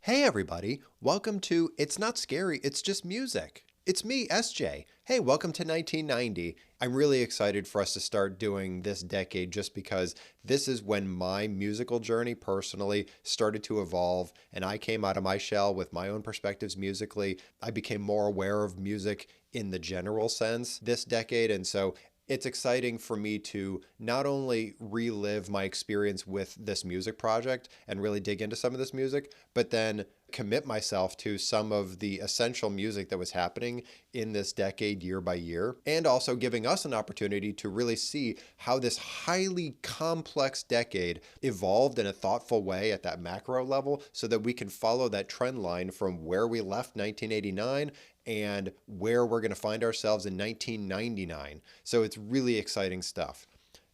Hey everybody, welcome to It's Not Scary, It's Just Music. It's me, SJ. Hey, welcome to 1990. I'm really excited for us to start doing this decade just because this is when my musical journey personally started to evolve and I came out of my shell with my own perspectives musically. I became more aware of music in the general sense this decade, and so it's exciting for me to not only relive my experience with this music project and really dig into some of this music, but then commit myself to some of the essential music that was happening in this decade year by year, and also giving us an opportunity to really see how this highly complex decade evolved in a thoughtful way at that macro level so that we can follow that trend line from where we left 1989 and where we're going to find ourselves in 1999. So it's really exciting stuff.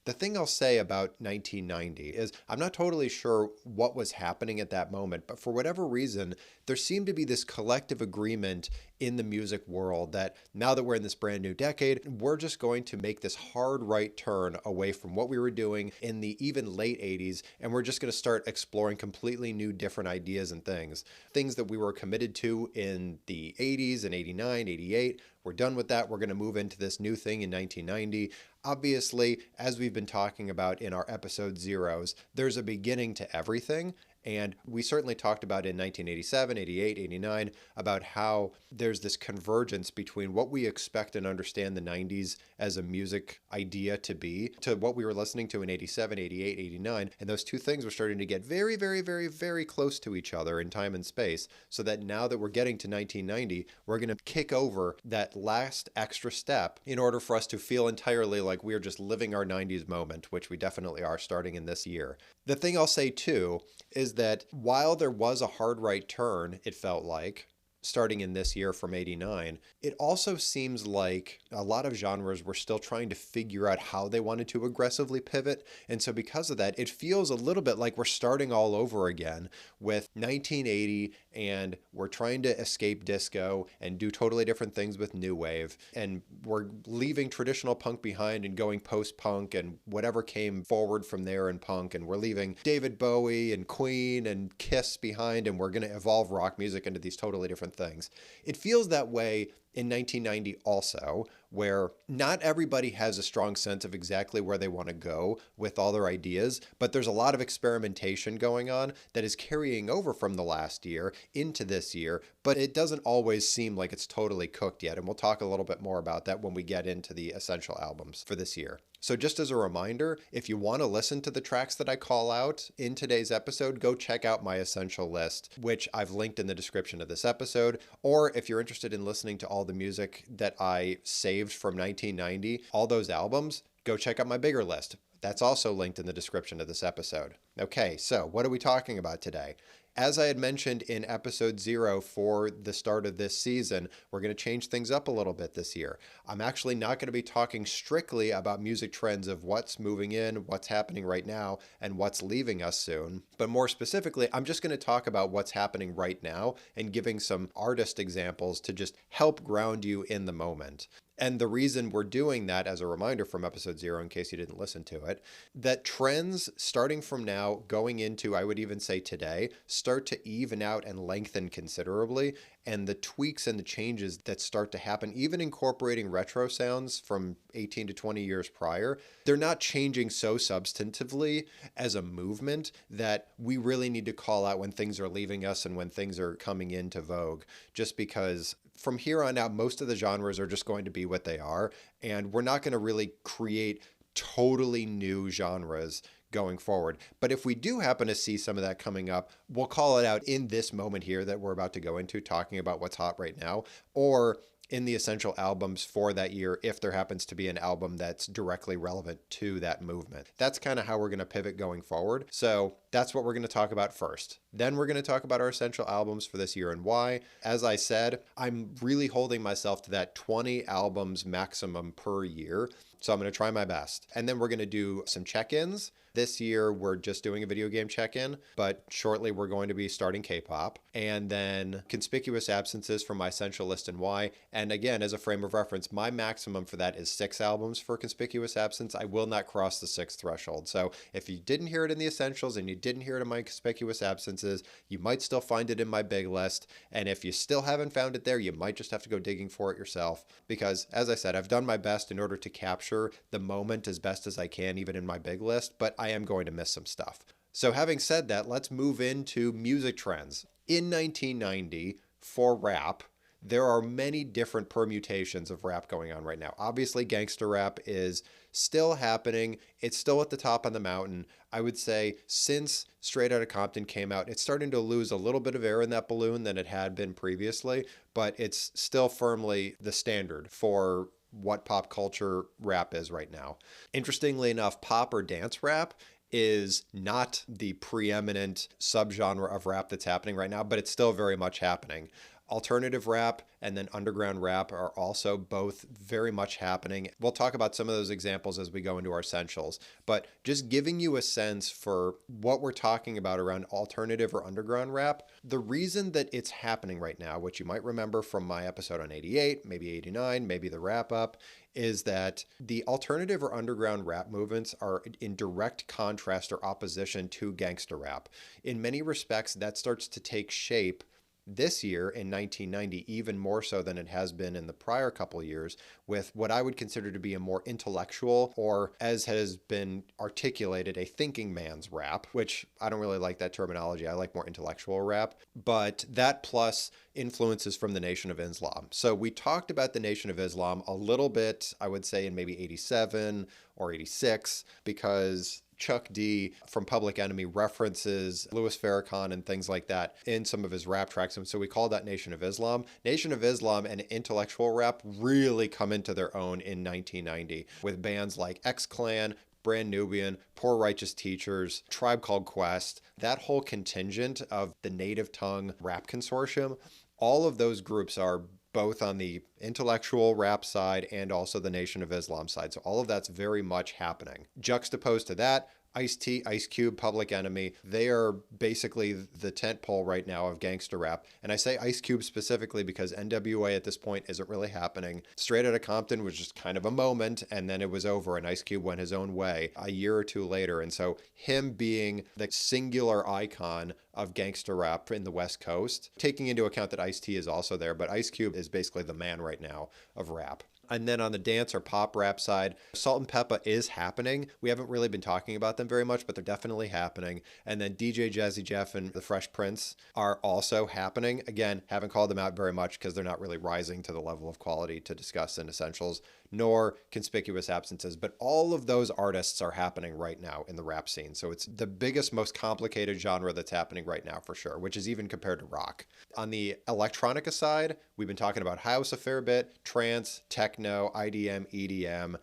The thing I'll say about 1990 is I'm not totally sure what was happening at that moment, but for whatever reason, there seemed to be this collective agreement in the music world that now that we're in this brand new decade, we're just going to make this hard right turn away from what we were doing in the even late 80s, and we're just going to start exploring completely new, different ideas and things. Things that we were committed to in the 80s and 89, 88. We're done with that. We're going to move into this new thing in 1990. Obviously, as we've been talking about in our episode zeros, there's a beginning to everything. And we certainly talked about in 1987, 88, 89 about how there's this convergence between what we expect and understand the 90s as a music idea to be to what we were listening to in 87, 88, 89. And those two things were starting to get very, very, very, very close to each other in time and space. So that now that we're getting to 1990, we're going to kick over that last extra step in order for us to feel entirely like we're just living our 90s moment, which we definitely are starting in this year. The thing I'll say too is that while there was a hard right turn, it felt like, starting in this year from 89, it also seems like a lot of genres were still trying to figure out how they wanted to aggressively pivot. And so because of that, it feels a little bit like we're starting all over again with 1980 and we're trying to escape disco and do totally different things with new wave. And we're leaving traditional punk behind and going post-punk and whatever came forward from there in punk. And we're leaving David Bowie and Queen and Kiss behind, and we're going to evolve rock music into these totally different things. It feels that way in 1990 also, where not everybody has a strong sense of exactly where they want to go with all their ideas, but there's a lot of experimentation going on that is carrying over from the last year into this year, but it doesn't always seem like it's totally cooked yet, and we'll talk a little bit more about that when we get into the essential albums for this year. So just as a reminder, if you want to listen to the tracks that I call out in today's episode, go check out my essential list, which I've linked in the description of this episode. Or if you're interested in listening to all the music that I saved from 1990, all those albums, go check out my bigger list. That's also linked in the description of this episode. Okay, so what are we talking about today? As I had mentioned in episode 0 for the start of this season, we're going to change things up a little bit this year. I'm actually not going to be talking strictly about music trends of what's moving in, what's happening right now, and what's leaving us soon. But more specifically, I'm just going to talk about what's happening right now and giving some artist examples to just help ground you in the moment. And the reason we're doing that, as a reminder from episode 0, in case you didn't listen to it, that trends starting from now going into, I would even say today, start to even out and lengthen considerably. And the tweaks and the changes that start to happen, even incorporating retro sounds from 18 to 20 years prior, they're not changing so substantively as a movement that we really need to call out when things are leaving us and when things are coming into vogue, just because from here on out, most of the genres are just going to be what they are, and we're not going to really create totally new genres going forward. But if we do happen to see some of that coming up, we'll call it out in this moment here that we're about to go into, talking about what's hot right now, or in the essential albums for that year if there happens to be an album that's directly relevant to that movement. That's kind of how we're going to pivot going forward. So that's what we're going to talk about first. Then we're going to talk about our essential albums for this year and why. As I said, I'm really holding myself to that 20 albums maximum per year. So I'm going to try my best. And then we're going to do some check-ins. This year, we're just doing a video game check-in, but shortly we're going to be starting K-pop. And then conspicuous absences from my essential list and why. And again, as a frame of reference, my maximum for that is 6 albums for conspicuous absence. I will not cross the 6 threshold. So if you didn't hear it in the essentials and you didn't hear it in my conspicuous absences, places. You might still find it in my big list. And if you still haven't found it there, you might just have to go digging for it yourself. Because as I said, I've done my best in order to capture the moment as best as I can, even in my big list, but I am going to miss some stuff. So having said that, let's move into music trends. In 1990, for rap, there are many different permutations of rap going on right now. Obviously, gangster rap is still happening. It's still at the top on the mountain. I would say since Straight Outta Compton came out, it's starting to lose a little bit of air in that balloon than it had been previously, but it's still firmly the standard for what pop culture rap is right now. Interestingly enough, pop or dance rap is not the preeminent subgenre of rap that's happening right now, but it's still very much happening. Alternative rap and then underground rap are also both very much happening. We'll talk about some of those examples as we go into our essentials, but just giving you a sense for what we're talking about around alternative or underground rap. The reason that it's happening right now, which you might remember from my episode on 88, maybe 89, maybe the wrap up, is that the alternative or underground rap movements are in direct contrast or opposition to gangster rap. In many respects, that starts to take shape this year in 1990, even more so than it has been in the prior couple of years, with what I would consider to be a more intellectual, or as has been articulated, a thinking man's rap, which I don't really like that terminology. I like more intellectual rap, but that plus influences from the Nation of Islam. So we talked about the Nation of Islam a little bit, I would say in maybe 87 or 86, because Chuck D from Public Enemy references Louis Farrakhan and things like that in some of his rap tracks. And so we call that Nation of Islam. Nation of Islam and intellectual rap really come into their own in 1990 with bands like X-Clan, Brand Nubian, Poor Righteous Teachers, Tribe Called Quest, that whole contingent of the native tongue rap consortium. All of those groups are both on the intellectual rap side and also the Nation of Islam side. So all of that's very much happening. Juxtaposed to that, Ice-T, Ice Cube, Public Enemy, they are basically the tentpole right now of gangster rap. And I say Ice Cube specifically because NWA at this point isn't really happening. Straight Outta Compton was just kind of a moment, and then it was over, and Ice Cube went his own way a year or two later. And so him being the singular icon of gangster rap in the West Coast, taking into account that Ice-T is also there, but Ice Cube is basically the man right now of rap. And then on the dance or pop rap side, Salt and Peppa is happening. We haven't really been talking about them very much, but they're definitely happening. And then DJ Jazzy Jeff and the Fresh Prince are also happening. Again, haven't called them out very much because they're not really rising to the level of quality to discuss in Essentials, nor conspicuous absences. But all of those artists are happening right now in the rap scene. So it's the biggest, most complicated genre that's happening right now for sure, which is even compared to rock. On the electronica side, we've been talking about house a fair bit, trance, techno, IDM, EDM.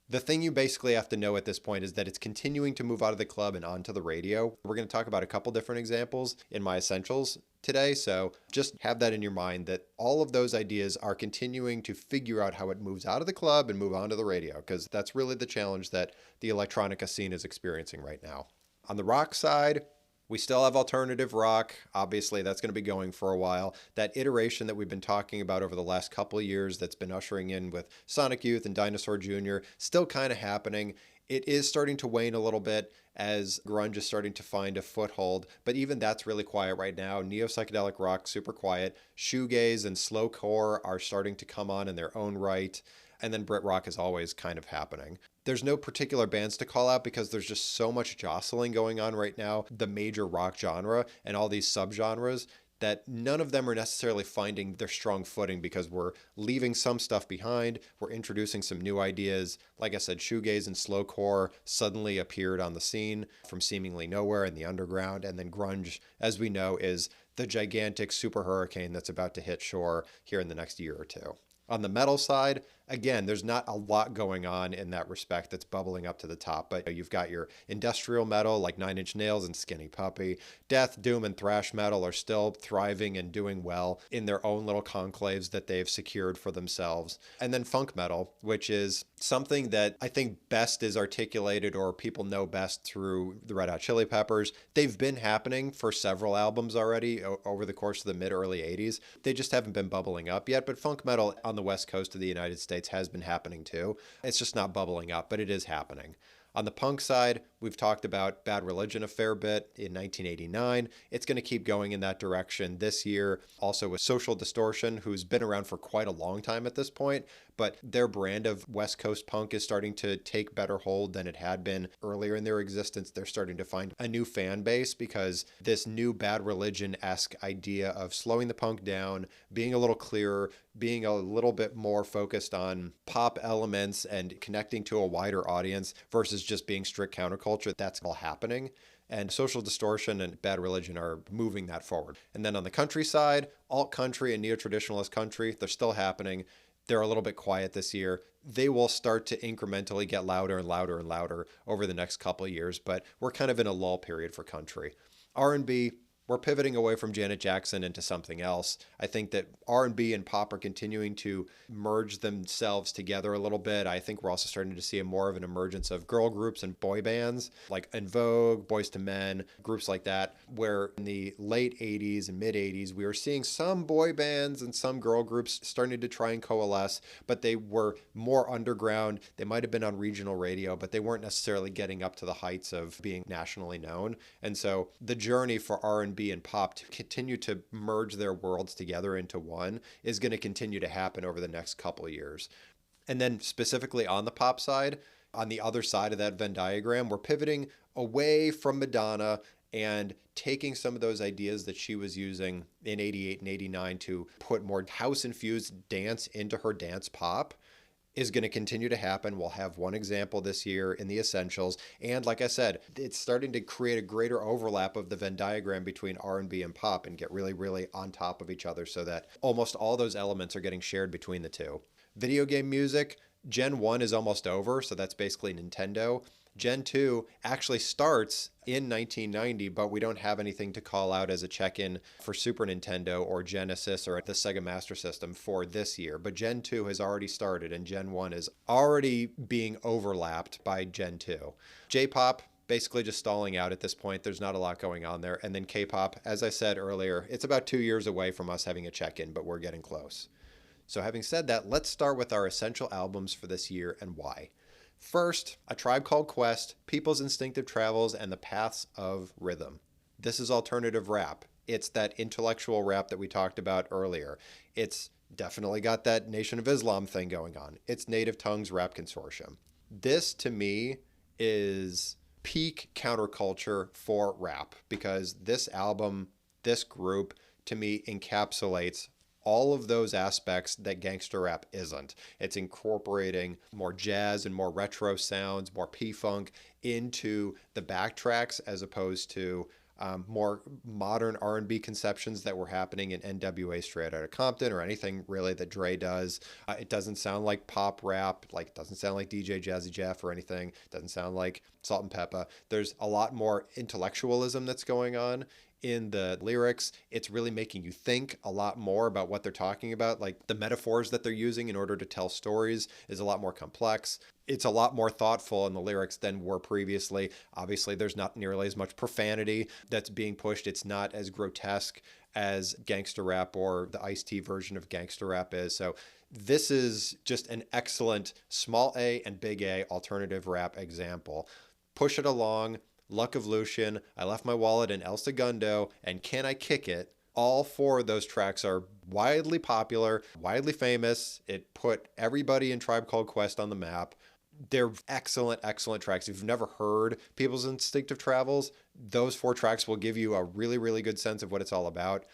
The thing you basically have to know at this point is that it's continuing to move out of the club and onto the radio. We're going to talk about a couple different examples in my essentials today, so just have that in your mind that all of those ideas are continuing to figure out how it moves out of the club and move onto the radio, because that's really the challenge that the electronica scene is experiencing right now. On the rock side, we still have alternative rock. Obviously, that's going to be going for a while. That iteration that we've been talking about over the last couple of years that's been ushering in with Sonic Youth and Dinosaur Jr. still kind of happening. It is starting to wane a little bit as grunge is starting to find a foothold, but even that's really quiet right now. Neo-psychedelic rock, super quiet. Shoegaze and slowcore are starting to come on in their own right. And then Brit rock is always kind of happening. There's no particular bands to call out because there's just so much jostling going on right now, the major rock genre and all these subgenres, that none of them are necessarily finding their strong footing because we're leaving some stuff behind. We're introducing some new ideas. Like I said, shoegaze and slowcore suddenly appeared on the scene from seemingly nowhere in the underground. And then grunge, as we know, is the gigantic super hurricane that's about to hit shore here in the next year or two. On the metal side, again, there's not a lot going on in that respect that's bubbling up to the top, but you've got your industrial metal like Nine Inch Nails and Skinny Puppy. Death, doom, and thrash metal are still thriving and doing well in their own little conclaves that they've secured for themselves. And then funk metal, which is something that I think best is articulated or people know best through the Red Hot Chili Peppers. They've been happening for several albums already over the course of the mid-early 80s. They just haven't been bubbling up yet, but funk metal on the west coast of the United States has been happening too. It's just not bubbling up, but it is happening. On the punk side, we've talked about Bad Religion a fair bit in 1989. It's going to keep going in that direction this year. Also with Social Distortion, who's been around for quite a long time at this point, but their brand of West Coast punk is starting to take better hold than it had been earlier in their existence. They're starting to find a new fan base because this new Bad Religion-esque idea of slowing the punk down, being a little clearer, being a little bit more focused on pop elements and connecting to a wider audience versus just being strict counterculture, that's all happening. And Social Distortion and Bad Religion are moving that forward. And then on the country side, alt country and neo-traditionalist country, they're still happening. They're a little bit quiet this year. They will start to incrementally get louder and louder and louder over the next couple of years, but we're kind of in a lull period for country. R&B, we're pivoting away from Janet Jackson into something else. I think that R&B and pop are continuing to merge themselves together a little bit. I think we're also starting to see more of an emergence of girl groups and boy bands like En Vogue, Boys to Men, groups like that, where in the late 80s and mid 80s, we were seeing some boy bands and some girl groups starting to try and coalesce, but they were more underground. They might have been on regional radio, but they weren't necessarily getting up to the heights of being nationally known. And so the journey for R&B and pop to continue to merge their worlds together into one is going to continue to happen over the next couple of years. And then specifically on the pop side, on the other side of that Venn diagram, we're pivoting away from Madonna and taking some of those ideas that she was using in 88 and 89 to put more house-infused dance into her dance pop is going to continue to happen. We'll have one example this year in the Essentials. And like I said, it's starting to create a greater overlap of the Venn diagram between R&B and pop and get really, really on top of each other so that almost all those elements are getting shared between the two. Video game music, Gen 1 is almost over, so that's basically Nintendo. Gen 2 actually starts in 1990, but we don't have anything to call out as a check-in for Super Nintendo or Genesis or the Sega Master System for this year. But Gen 2 has already started, and Gen 1 is already being overlapped by Gen 2. J-pop, basically just stalling out at this point. There's not a lot going on there. And then K-pop, as I said earlier, it's about 2 years away from us having a check-in, but we're getting close. So having said that, let's start with our essential albums for this year and why. First, A Tribe Called Quest, People's Instinctive Travels, and The Paths of Rhythm. This is alternative rap. It's that intellectual rap that we talked about earlier. It's definitely got that Nation of Islam thing going on. It's Native Tongues Rap Consortium. This, to me, is peak counterculture for rap because this album, this group, to me, encapsulates all of those aspects that gangster rap isn't. It's incorporating more jazz and more retro sounds, more P-funk into the backtracks as opposed to more modern R&B conceptions that were happening in NWA Straight Outta Compton or anything really that Dre does. It doesn't sound like pop rap, like it doesn't sound like DJ Jazzy Jeff or anything. It doesn't sound like Salt and Peppa. There's a lot more intellectualism that's going on in the lyrics. It's really making you think a lot more about what they're talking about. Like the metaphors that they're using in order to tell stories is a lot more complex. It's a lot more thoughtful in the lyrics than were previously. Obviously, there's not nearly as much profanity that's being pushed. It's not as grotesque as gangster rap or the Ice-T version of gangster rap is. So this is just an excellent small A and big A alternative rap example. Push It Along, Luck of Lucian, I Left My Wallet in El Segundo, and Can I Kick It? All four of those tracks are widely popular, widely famous. It put everybody in Tribe Called Quest on the map. They're excellent, excellent tracks. If you've never heard People's Instinctive Travels, those four tracks will give you a really, really good sense of what it's all about.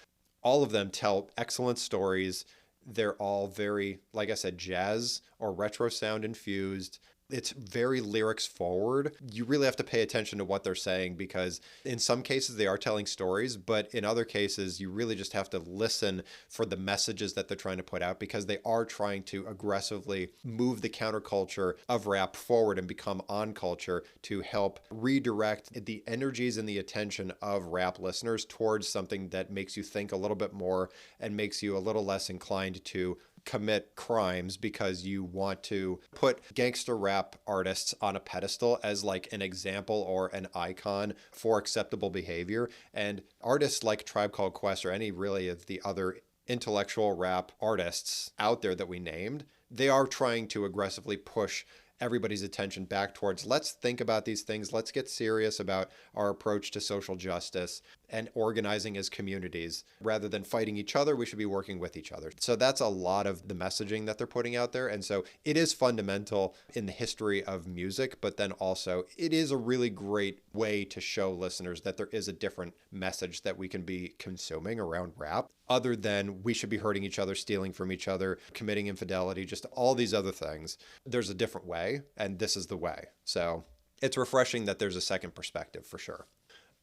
All of them tell excellent stories. They're all very, like I said, jazz or retro sound infused. It's very lyrics forward. You really have to pay attention to what they're saying because in some cases they are telling stories, but in other cases you really just have to listen for the messages that they're trying to put out because they are trying to aggressively move the counterculture of rap forward and become on culture to help redirect the energies and the attention of rap listeners towards something that makes you think a little bit more and makes you a little less inclined to commit crimes because you want to put gangster rap artists on a pedestal as like an example or an icon for acceptable behavior. And artists like Tribe Called Quest or any really of the other intellectual rap artists out there that we named, they are trying to aggressively push everybody's attention back towards let's think about these things. Let's get serious about our approach to social justice and organizing as communities. Rather than fighting each other, we should be working with each other. So that's a lot of the messaging that they're putting out there. And so it is fundamental in the history of music, but then also it is a really great way to show listeners that there is a different message that we can be consuming around rap, other than we should be hurting each other, stealing from each other, committing infidelity, just all these other things. There's a different way, and this is the way. So it's refreshing that there's a second perspective for sure.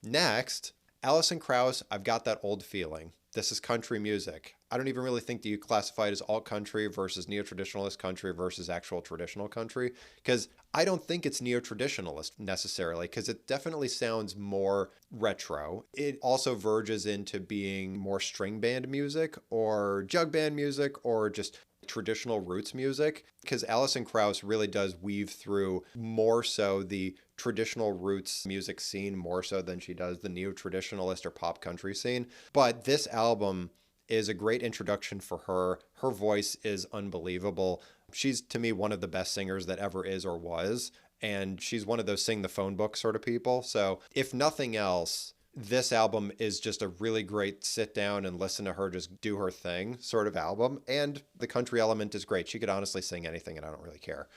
Next, Alison Krauss, I've got that old feeling. This is country music. I don't even really think that you classify it as alt country versus neo-traditionalist country versus actual traditional country, because I don't think it's neo-traditionalist necessarily, because it definitely sounds more retro. It also verges into being more string band music or jug band music or just traditional roots music, because Alison Krauss really does weave through more so the traditional roots music scene more so than she does the neo-traditionalist or pop country scene. But this album is a great introduction for her. Her voice is unbelievable. She's, to me, one of the best singers that ever is or was. And she's one of those sing the phone book sort of people. So if nothing else, this album is just a really great sit down and listen to her just do her thing sort of album. And the country element is great. She could honestly sing anything and I don't really care.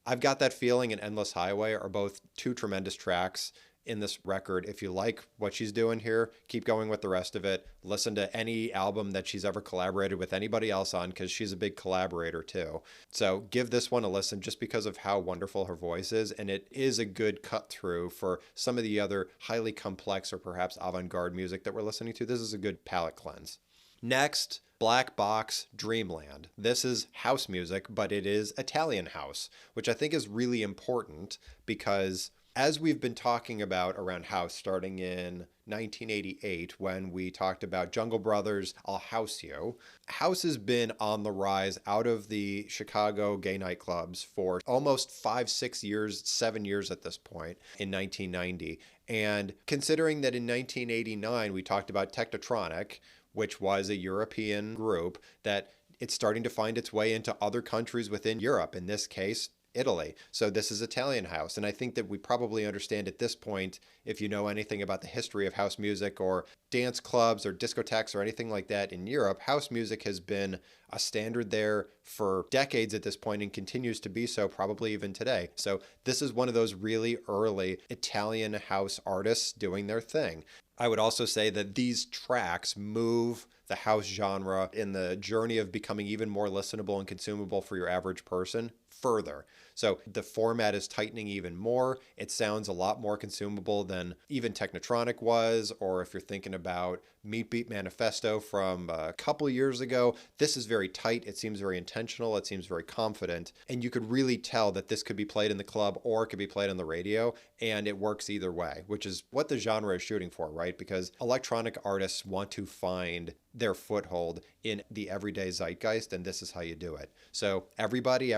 I've Got That Feeling and Endless Highway are both two tremendous tracks in this record. If you like what she's doing here, keep going with the rest of it. Listen to any album that she's ever collaborated with anybody else on, because she's a big collaborator too. So give this one a listen just because of how wonderful her voice is. And it is a good cut through for some of the other highly complex or perhaps avant-garde music that we're listening to. This is a good palate cleanse. Next, Black Box Dreamland. This is house music, but it is Italian house, which I think is really important because as we've been talking about around house starting in 1988 when we talked about Jungle Brothers' I'll House You, house has been on the rise out of the Chicago gay nightclubs for almost 5, 6 years, 7 years at this point in 1990. And considering that in 1989 we talked about Technotronic, which was a European group, that it's starting to find its way into other countries within Europe, in this case, Italy. So this is Italian house. And I think that we probably understand at this point, if you know anything about the history of house music or dance clubs or discotheques or anything like that in Europe, house music has been a standard there for decades at this point and continues to be so probably even today. So this is one of those really early Italian house artists doing their thing. I would also say that these tracks move the house genre in the journey of becoming even more listenable and consumable for your average person further. So the format is tightening even more. It sounds a lot more consumable than even Technotronic was, or if you're thinking about Meat Beat Manifesto from a couple years ago, this is very tight. It seems very intentional. It seems very confident. And you could really tell that this could be played in the club or it could be played on the radio, and it works either way, which is what the genre is shooting for, right? Because electronic artists want to find their foothold in the everyday zeitgeist, and this is how you do it. So Everybody,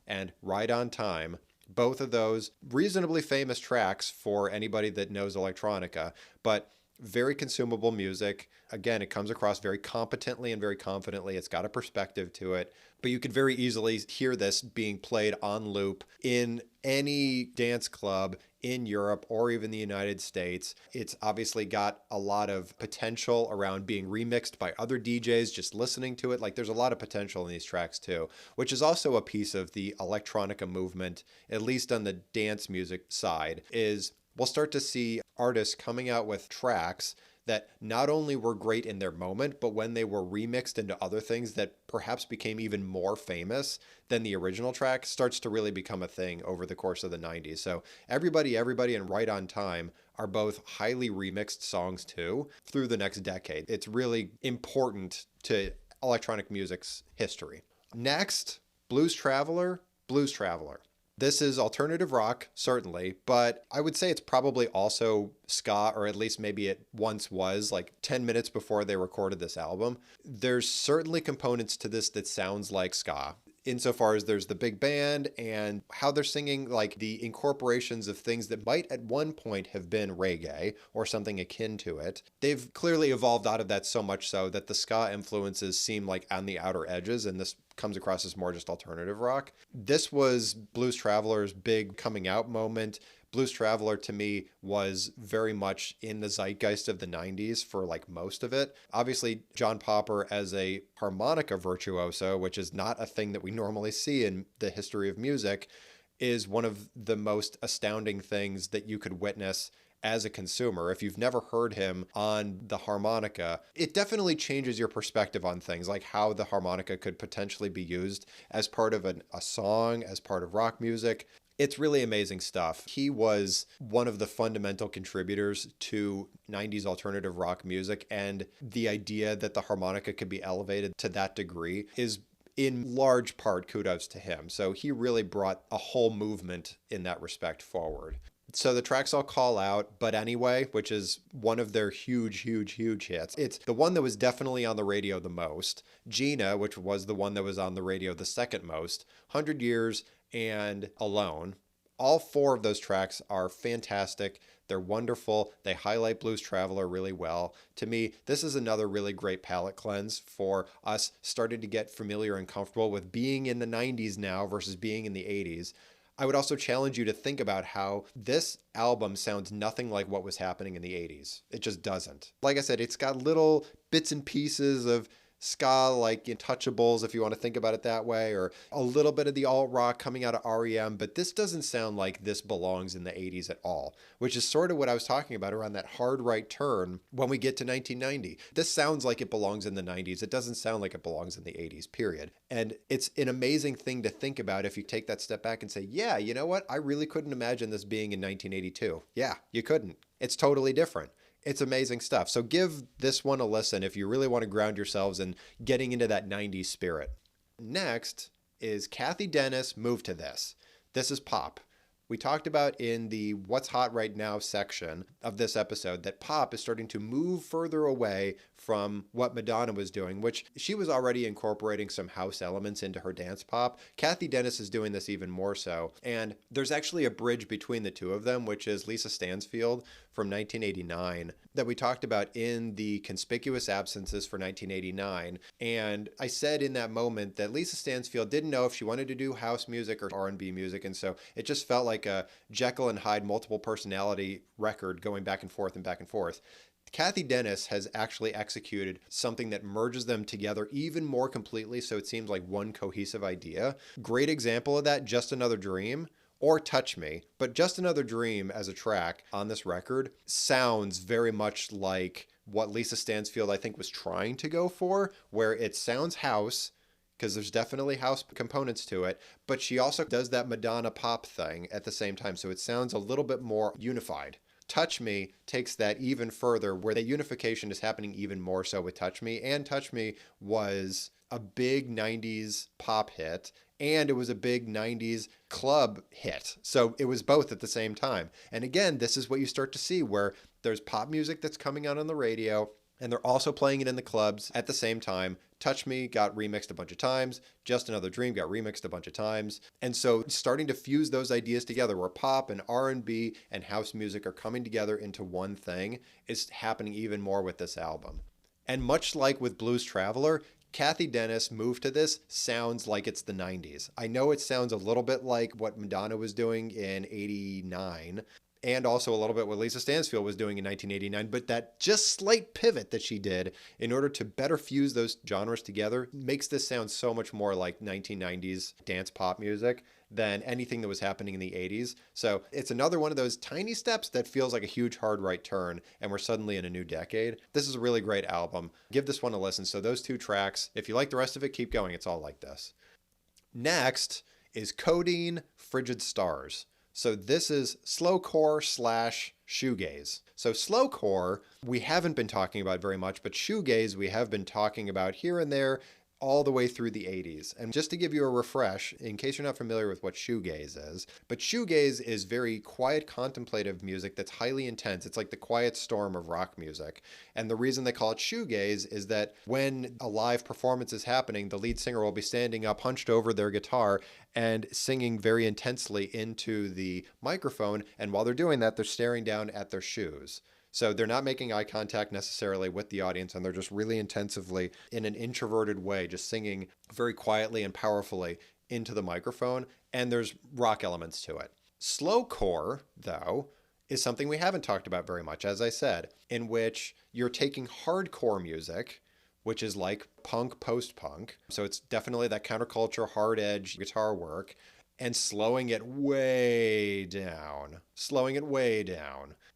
and Right on Time, both of those reasonably famous tracks for anybody that knows electronica, but very consumable music. Again, it comes across very competently and very confidently. It's got a perspective to it, but you could very easily hear this being played on loop in any dance club in Europe or even the United States. It's obviously got a lot of potential around being remixed by other DJs, just listening to it. Like there's a lot of potential in these tracks too, which is also a piece of the electronica movement, at least on the dance music side, is we'll start to see artists coming out with tracks that not only were great in their moment, but when they were remixed into other things that perhaps became even more famous than the original track, starts to really become a thing over the course of the 90s. So Everybody, and Right on Time are both highly remixed songs too through the next decade. It's really important to electronic music's history. Next, Blues Traveler. This is alternative rock, certainly, but I would say it's probably also ska, or at least maybe it once was, like 10 minutes before they recorded this album. There's certainly components to this that sounds like ska. insofar as there's the big band and how they're singing, like the incorporations of things that might at one point have been reggae or something akin to it. They've clearly evolved out of that so much so that the ska influences seem like on the outer edges, and this comes across as more just alternative rock. This was Blues Traveler's big coming out moment. Blues Traveler to me was very much in the zeitgeist of the 90s for like most of it. Obviously, John Popper as a harmonica virtuoso, which is not a thing that we normally see in the history of music, is one of the most astounding things that you could witness as a consumer. If you've never heard him on the harmonica, it definitely changes your perspective on things, like how the harmonica could potentially be used as part of a song, as part of rock music. It's really amazing stuff. He was one of the fundamental contributors to 90s alternative rock music, and the idea that the harmonica could be elevated to that degree is in large part kudos to him. So he really brought a whole movement in that respect forward. So the tracks I'll call out, But Anyway, which is one of their huge hits. It's the one that was definitely on the radio the most. Gina, which was the one that was on the radio the second most. 100 Years and Alone. All four of those tracks are fantastic. They're wonderful. They highlight Blues Traveler really well. To me, this is another really great palate cleanse for us starting to get familiar and comfortable with being in the 90s now versus being in the 80s. I would also challenge you to think about how this album sounds nothing like what was happening in the 80s. It just doesn't. Like I said, it's got little bits and pieces of ska, like Intouchables, if you want to think about it that way, or a little bit of the alt rock coming out of REM, but this doesn't sound like this belongs in the 80s at all, which is sort of what I was talking about around that hard right turn when we get to 1990. This sounds like it belongs in the 90s. It doesn't sound like it belongs in the 80s, period. And it's an amazing thing to think about if you take that step back and say, yeah, you know what? I really couldn't imagine this being in 1982. Yeah, you couldn't. It's totally different. It's amazing stuff. So give this one a listen if you really want to ground yourselves in getting into that 90s spirit. Next is Kathy Dennis, Move to This. This is pop. We talked about in the What's Hot Right Now section of this episode that pop is starting to move further away from what Madonna was doing, which she was already incorporating some house elements into her dance pop. Kathy Dennis is doing this even more so. And there's actually a bridge between the two of them, which is Lisa Stansfield from 1989 that we talked about in the Conspicuous Absences for 1989. And I said in that moment that Lisa Stansfield didn't know if she wanted to do house music or R&B music. And so it just felt like a Jekyll and Hyde multiple personality record going back and forth and back and forth. Kathy Dennis has actually executed something that merges them together even more completely, so it seems like one cohesive idea. Great example of that, Just Another Dream or Touch Me, but Just Another Dream as a track on this record sounds very much like what Lisa Stansfield I think was trying to go for, where it sounds house, because there's definitely house components to it, but she also does that Madonna pop thing at the same time, so it sounds a little bit more unified. Touch Me takes that even further, where the unification is happening even more so with Touch Me. And Touch Me was a big 90s pop hit, and it was a big 90s club hit. So it was both at the same time. And again, this is what you start to see, where there's pop music that's coming out on the radio, and they're also playing it in the clubs at the same time. Touch Me got remixed a bunch of times. Just Another Dream got remixed a bunch of times. And so starting to fuse those ideas together, where pop and R&B and house music are coming together into one thing, is happening even more with this album. And much like with Blues Traveler, Kathy Dennis, Move to This sounds like it's the 90s. I know it sounds a little bit like what Madonna was doing in 89, and also a little bit what Lisa Stansfield was doing in 1989, but that just slight pivot that she did in order to better fuse those genres together makes this sound so much more like 1990s dance pop music than anything that was happening in the 80s. So it's another one of those tiny steps that feels like a huge hard right turn, and we're suddenly in a new decade. This is a really great album. Give this one a listen. So those two tracks, if you like the rest of it, keep going. It's all like this. Next is Codeine, Frigid Stars. So this is slowcore / shoegaze. So slowcore, we haven't been talking about very much, but shoegaze we have been talking about here and there all the way through the 80s. And just to give you a refresh, in case you're not familiar with what shoegaze is, but shoegaze is very quiet, contemplative music that's highly intense. It's like the quiet storm of rock music. And the reason they call it shoegaze is that when a live performance is happening, the lead singer will be standing up, hunched over their guitar, and singing very intensely into the microphone. And while they're doing that, they're staring down at their shoes. So they're not making eye contact necessarily with the audience, and they're just really intensively, in an introverted way, just singing very quietly and powerfully into the microphone, and there's rock elements to it. Slowcore, though, is something we haven't talked about very much, as I said, in which you're taking hardcore music, which is like punk, post-punk, so it's definitely that counterculture, hard edge guitar work, and slowing it way down.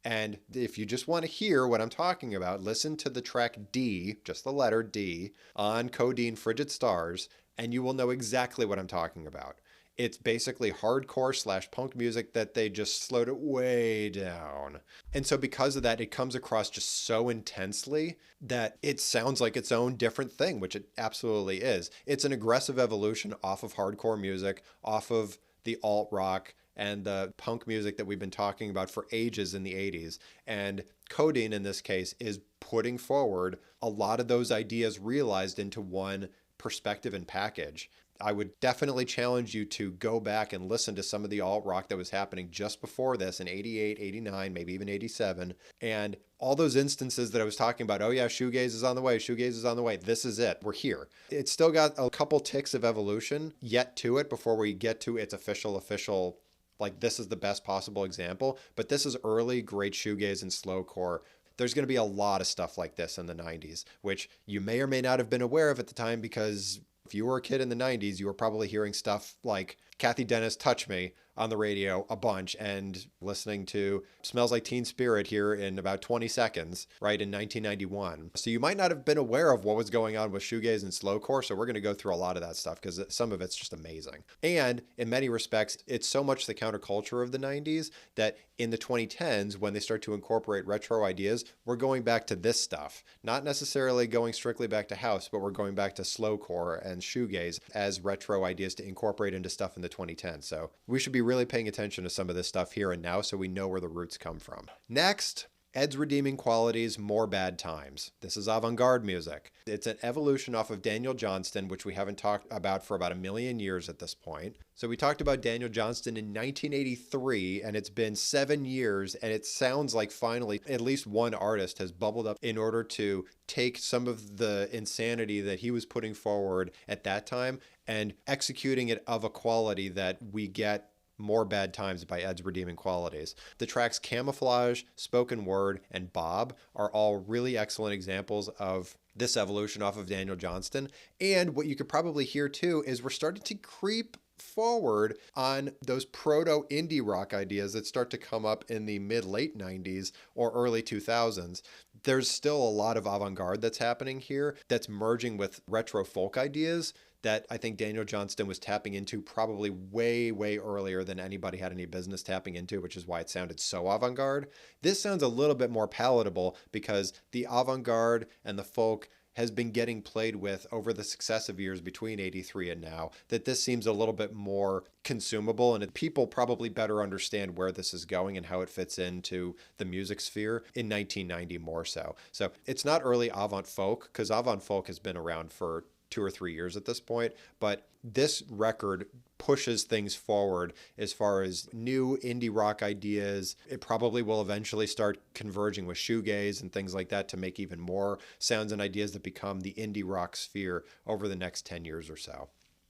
And if you just want to hear what I'm talking about, listen to the track D, just the letter D, on Codeine Frigid Stars, and you will know exactly what I'm talking about. It's basically hardcore / punk music that they just slowed it way down. And so because of that, it comes across just so intensely that it sounds like its own different thing, which it absolutely is. It's an aggressive evolution off of hardcore music, off of the alt rock and the punk music that we've been talking about for ages in the 80s. And Codeine, in this case, is putting forward a lot of those ideas realized into one perspective and package. I would definitely challenge you to go back and listen to some of the alt rock that was happening just before this in 88, 89, maybe even 87. And all those instances that I was talking about, oh yeah, shoegaze is on the way, this is it, we're here. It's still got a couple ticks of evolution yet to it before we get to its official, like this is the best possible example. But this is early great shoegaze and slowcore. There's going to be a lot of stuff like this in the 90s, which you may or may not have been aware of at the time, because if you were a kid in the 90s, you were probably hearing stuff like Kathy Dennis' Touch Me on the radio a bunch and listening to Smells Like Teen Spirit here in about 20 seconds, right, in 1991. So you might not have been aware of what was going on with shoegaze and slowcore, so we're going to go through a lot of that stuff because some of it's just amazing. And in many respects, it's so much the counterculture of the 90s that in the 2010s, when they start to incorporate retro ideas, we're going back to this stuff. Not necessarily going strictly back to house, but we're going back to slowcore and shoegaze as retro ideas to incorporate into stuff in the 2010s. So we should be really paying attention to some of this stuff here and now so we know where the roots come from. Next, Ed's redeeming qualities, more bad times. This is avant-garde music. It's an evolution off of Daniel Johnston, which we haven't talked about for about a million years at this point. So we talked about Daniel Johnston in 1983, and it's been 7 years, and it sounds like finally at least one artist has bubbled up in order to take some of the insanity that he was putting forward at that time and executing it of a quality that we get more bad times by Ed's redeeming qualities. The tracks Camouflage, Spoken Word, and Bob are all really excellent examples of this evolution off of Daniel Johnston. And what you could probably hear too is we're starting to creep forward on those proto indie rock ideas that start to come up in the mid-late 90s or early 2000s. There's still a lot of avant-garde that's happening here that's merging with retro folk ideas that I think Daniel Johnston was tapping into probably way, way earlier than anybody had any business tapping into, which is why it sounded so avant-garde. This sounds a little bit more palatable because the avant-garde and the folk has been getting played with over the successive years between 83 and now, that this seems a little bit more consumable, and people probably better understand where this is going and how it fits into the music sphere in 1990 more so. So it's not early avant folk, because avant folk has been around for 2 or 3 years at this point, but this record pushes things forward as far as new indie rock ideas. It probably will eventually start converging with shoegaze and things like that to make even more sounds and ideas that become the indie rock sphere over the next 10 years or so.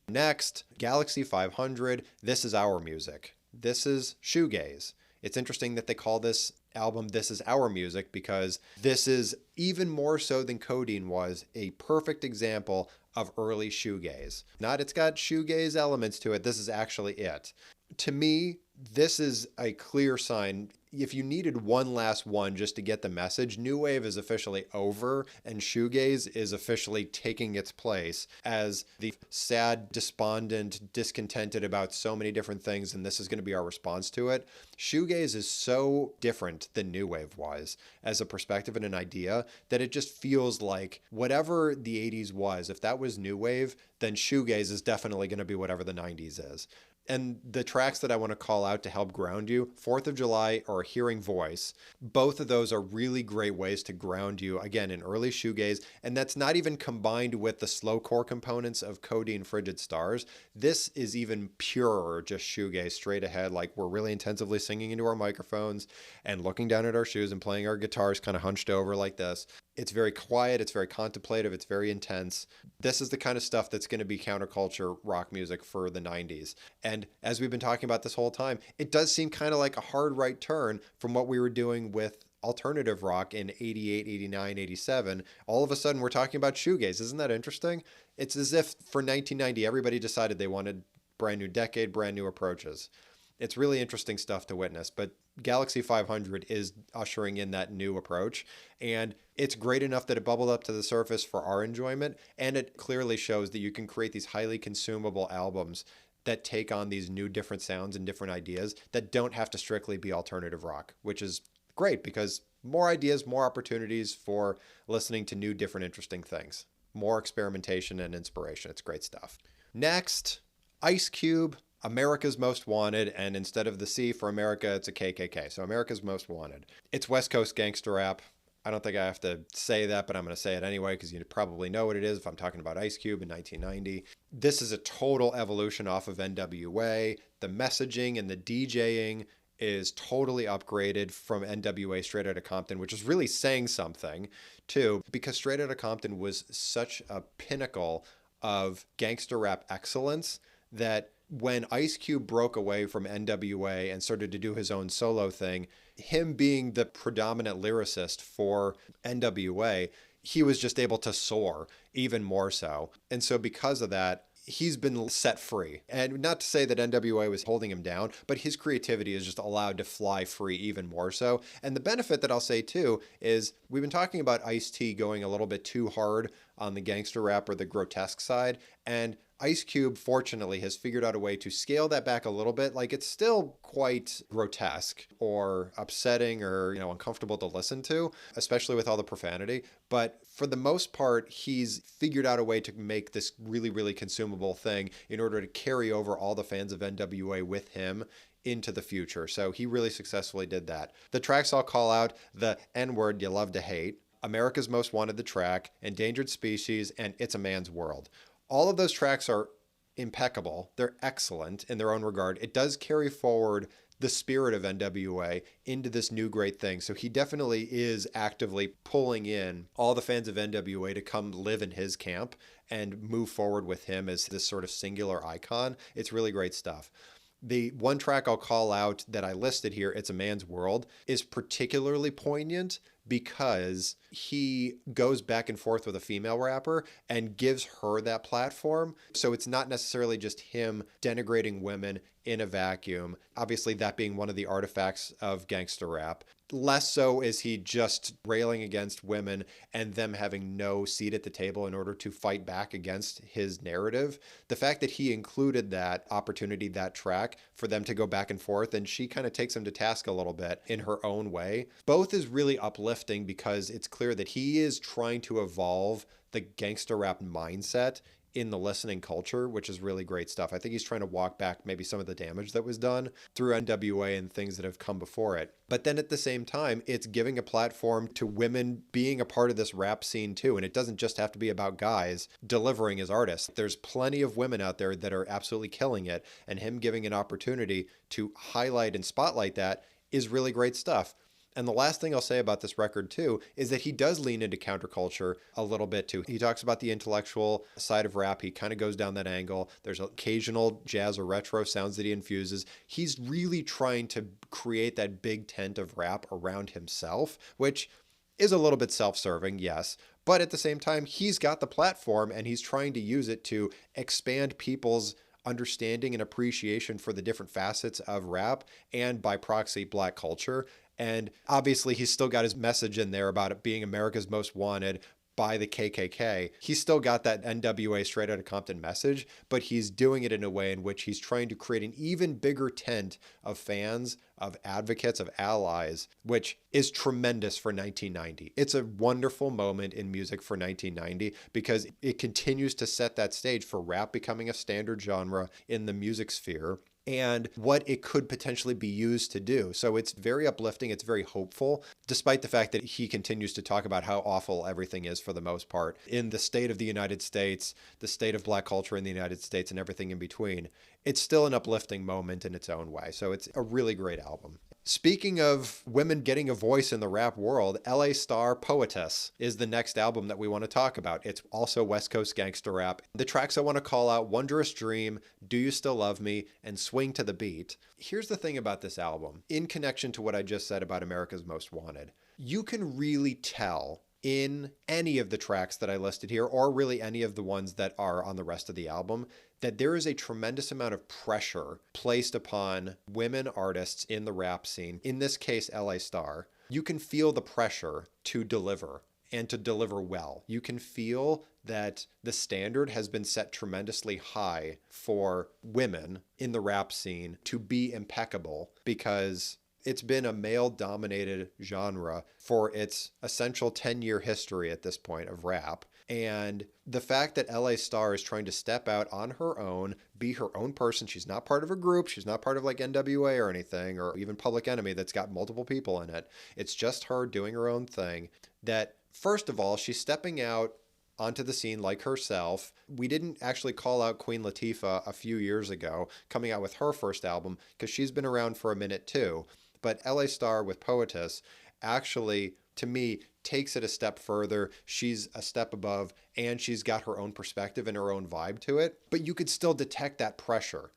Next, Galaxy 500, This Is Our Music. This is shoegaze. It's interesting that they call this album This Is Our Music because this is, even more so than Codeine was, a perfect example of early shoegaze. Not it's got shoegaze elements to it, this is actually it. To me, this is a clear sign if you needed one last one just to get the message, new wave is officially over and shoegaze is officially taking its place as the sad, despondent, discontented about so many different things, and this is going to be our response to it. Shoegaze is so different than new wave was as a perspective and an idea that it just feels like whatever the 80s was, if that was new wave, then shoegaze is definitely going to be whatever the 90s is. And the tracks that I want to call out to help ground you, 4th of July or Hearing Voice, both of those are really great ways to ground you, again, in early shoegaze. And that's not even combined with the slowcore components of Codeine Frigid Stars. This is even purer, just shoegaze straight ahead, like we're really intensively singing into our microphones and looking down at our shoes and playing our guitars kind of hunched over like this. It's very quiet, it's very contemplative, it's very intense. This is the kind of stuff that's going to be counterculture rock music for the 90s. And as we've been talking about this whole time, it does seem kind of like a hard right turn from what we were doing with alternative rock in 88, 89, 87. All of a sudden, we're talking about shoegaze. Isn't that interesting? It's as if for 1990, everybody decided they wanted brand new decade, brand new approaches. It's really interesting stuff to witness, but Galaxy 500 is ushering in that new approach, and it's great enough that it bubbled up to the surface for our enjoyment, and it clearly shows that you can create these highly consumable albums that take on these new different sounds and different ideas that don't have to strictly be alternative rock, which is great because more ideas, more opportunities for listening to new, different, interesting things, more experimentation and inspiration. It's great stuff. Next, Ice Cube, America's Most Wanted, and instead of the C for America, it's a KKK. So America's Most Wanted. It's West Coast gangster rap. I don't think I have to say that, but I'm going to say it anyway because you probably know what it is if I'm talking about Ice Cube in 1990. This is a total evolution off of NWA. The messaging and the DJing is totally upgraded from NWA Straight Outta Compton, which is really saying something too, because Straight Outta Compton was such a pinnacle of gangster rap excellence that when Ice Cube broke away from NWA and started to do his own solo thing, him being the predominant lyricist for NWA, he was just able to soar even more so. And so because of that, he's been set free. And not to say that NWA was holding him down, but his creativity is just allowed to fly free even more so. And the benefit that I'll say too is we've been talking about Ice-T going a little bit too hard on the gangster rap or the grotesque side. And Ice Cube, fortunately, has figured out a way to scale that back a little bit. Like, it's still quite grotesque or upsetting or, uncomfortable to listen to, especially with all the profanity. But for the most part, he's figured out a way to make this really, really consumable thing in order to carry over all the fans of NWA with him into the future. So he really successfully did that. The tracks I'll call out: the N-word you love to hate, America's Most Wanted, the track, Endangered Species, and It's a Man's World. All of those tracks are impeccable. They're excellent in their own regard. It does carry forward the spirit of NWA into this new great thing. So he definitely is actively pulling in all the fans of NWA to come live in his camp and move forward with him as this sort of singular icon. It's really great stuff. The one track I'll call out that I listed here, It's a Man's World, is particularly poignant because he goes back and forth with a female rapper and gives her that platform. So it's not necessarily just him denigrating women in a vacuum. Obviously, that being one of the artifacts of gangster rap. Less so is he just railing against women and them having no seat at the table in order to fight back against his narrative. The fact that he included that opportunity, that track, for them to go back and forth, and she kind of takes him to task a little bit in her own way, both is really uplifting because it's clear that he is trying to evolve the gangster rap mindset in the listening culture, which is really great stuff. I think he's trying to walk back maybe some of the damage that was done through NWA and things that have come before it. But then at the same time, it's giving a platform to women being a part of this rap scene too. And it doesn't just have to be about guys delivering as artists. There's plenty of women out there that are absolutely killing it. And him giving an opportunity to highlight and spotlight that is really great stuff. And the last thing I'll say about this record, too, is that he does lean into counterculture a little bit, too. He talks about the intellectual side of rap. He kind of goes down that angle. There's occasional jazz or retro sounds that he infuses. He's really trying to create that big tent of rap around himself, which is a little bit self-serving, yes. But at the same time, he's got the platform and he's trying to use it to expand people's understanding and appreciation for the different facets of rap and by proxy Black culture. And obviously, he's still got his message in there about it being America's Most Wanted by the KKK. He's still got that NWA straight out of Compton message, but he's doing it in a way in which he's trying to create an even bigger tent of fans, of advocates, of allies, which is tremendous for 1990. It's a wonderful moment in music for 1990 because it continues to set that stage for rap becoming a standard genre in the music sphere and what it could potentially be used to do. So it's very uplifting. It's very hopeful, despite the fact that he continues to talk about how awful everything is for the most part in the state of the United States, the state of Black culture in the United States, and everything in between. It's still an uplifting moment in its own way. So it's a really great album. Speaking of women getting a voice in the rap world, LA Star Poetess is the next album that we want to talk about. It's also West Coast gangster rap. The tracks I want to call out: Wondrous Dream, Do You Still Love Me, and Swing to the Beat. Here's the thing about this album, in connection to what I just said about America's Most Wanted. You can really tell in any of the tracks that I listed here, or really any of the ones that are on the rest of the album, that there is a tremendous amount of pressure placed upon women artists in the rap scene, in this case, LA Star. You can feel the pressure to deliver and to deliver well. You can feel that the standard has been set tremendously high for women in the rap scene to be impeccable because it's been a male-dominated genre for its essential 10-year history at this point of rap. And the fact that LA Star is trying to step out on her own, be her own person. She's not part of a group. She's not part of like NWA or anything, or even Public Enemy that's got multiple people in it. It's just her doing her own thing. That, first of all, she's stepping out onto the scene like herself. We didn't actually call out Queen Latifah a few years ago, coming out with her first album, because she's been around for a minute too. But LA Star with Poetess actually, to me, takes it a step further. She's a step above, and she's got her own perspective and her own vibe to it. But you could still detect that pressure.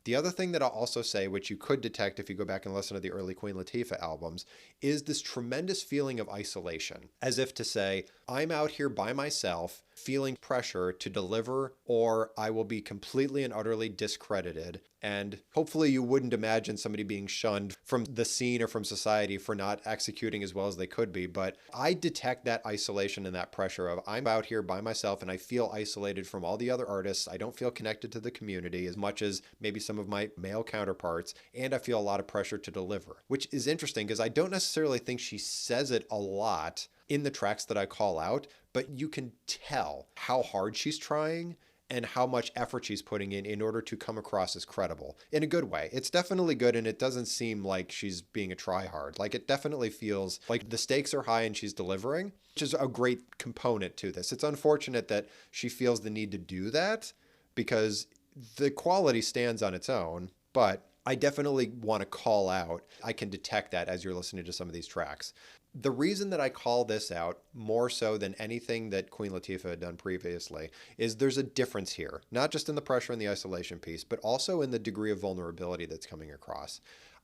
The other thing that I'll also say, which you could detect if you go back and listen to the early Queen Latifah albums, is this tremendous feeling of isolation. As if to say, I'm out here by myself, feeling pressure to deliver, or I will be completely and utterly discredited. And hopefully you wouldn't imagine somebody being shunned from the scene or from society for not executing as well as they could be. But I detect that isolation and that pressure of I'm out here by myself and I feel isolated from all the other artists. I don't feel connected to the community as much as maybe some of my male counterparts. And I feel a lot of pressure to deliver, which is interesting because I don't necessarily think she says it a lot in the tracks that I call out, but you can tell how hard she's trying and how much effort she's putting in order to come across as credible in a good way. It's definitely good, and it doesn't seem like she's being a tryhard. Like, it definitely feels like the stakes are high and she's delivering, which is a great component to this. It's unfortunate that she feels the need to do that because the quality stands on its own, but I definitely want to call out. I can detect that as you're listening to some of these tracks. The reason that I call this out more so than anything that Queen Latifah had done previously is there's a difference here, not just in the pressure and the isolation piece, but also in the degree of vulnerability that's coming across.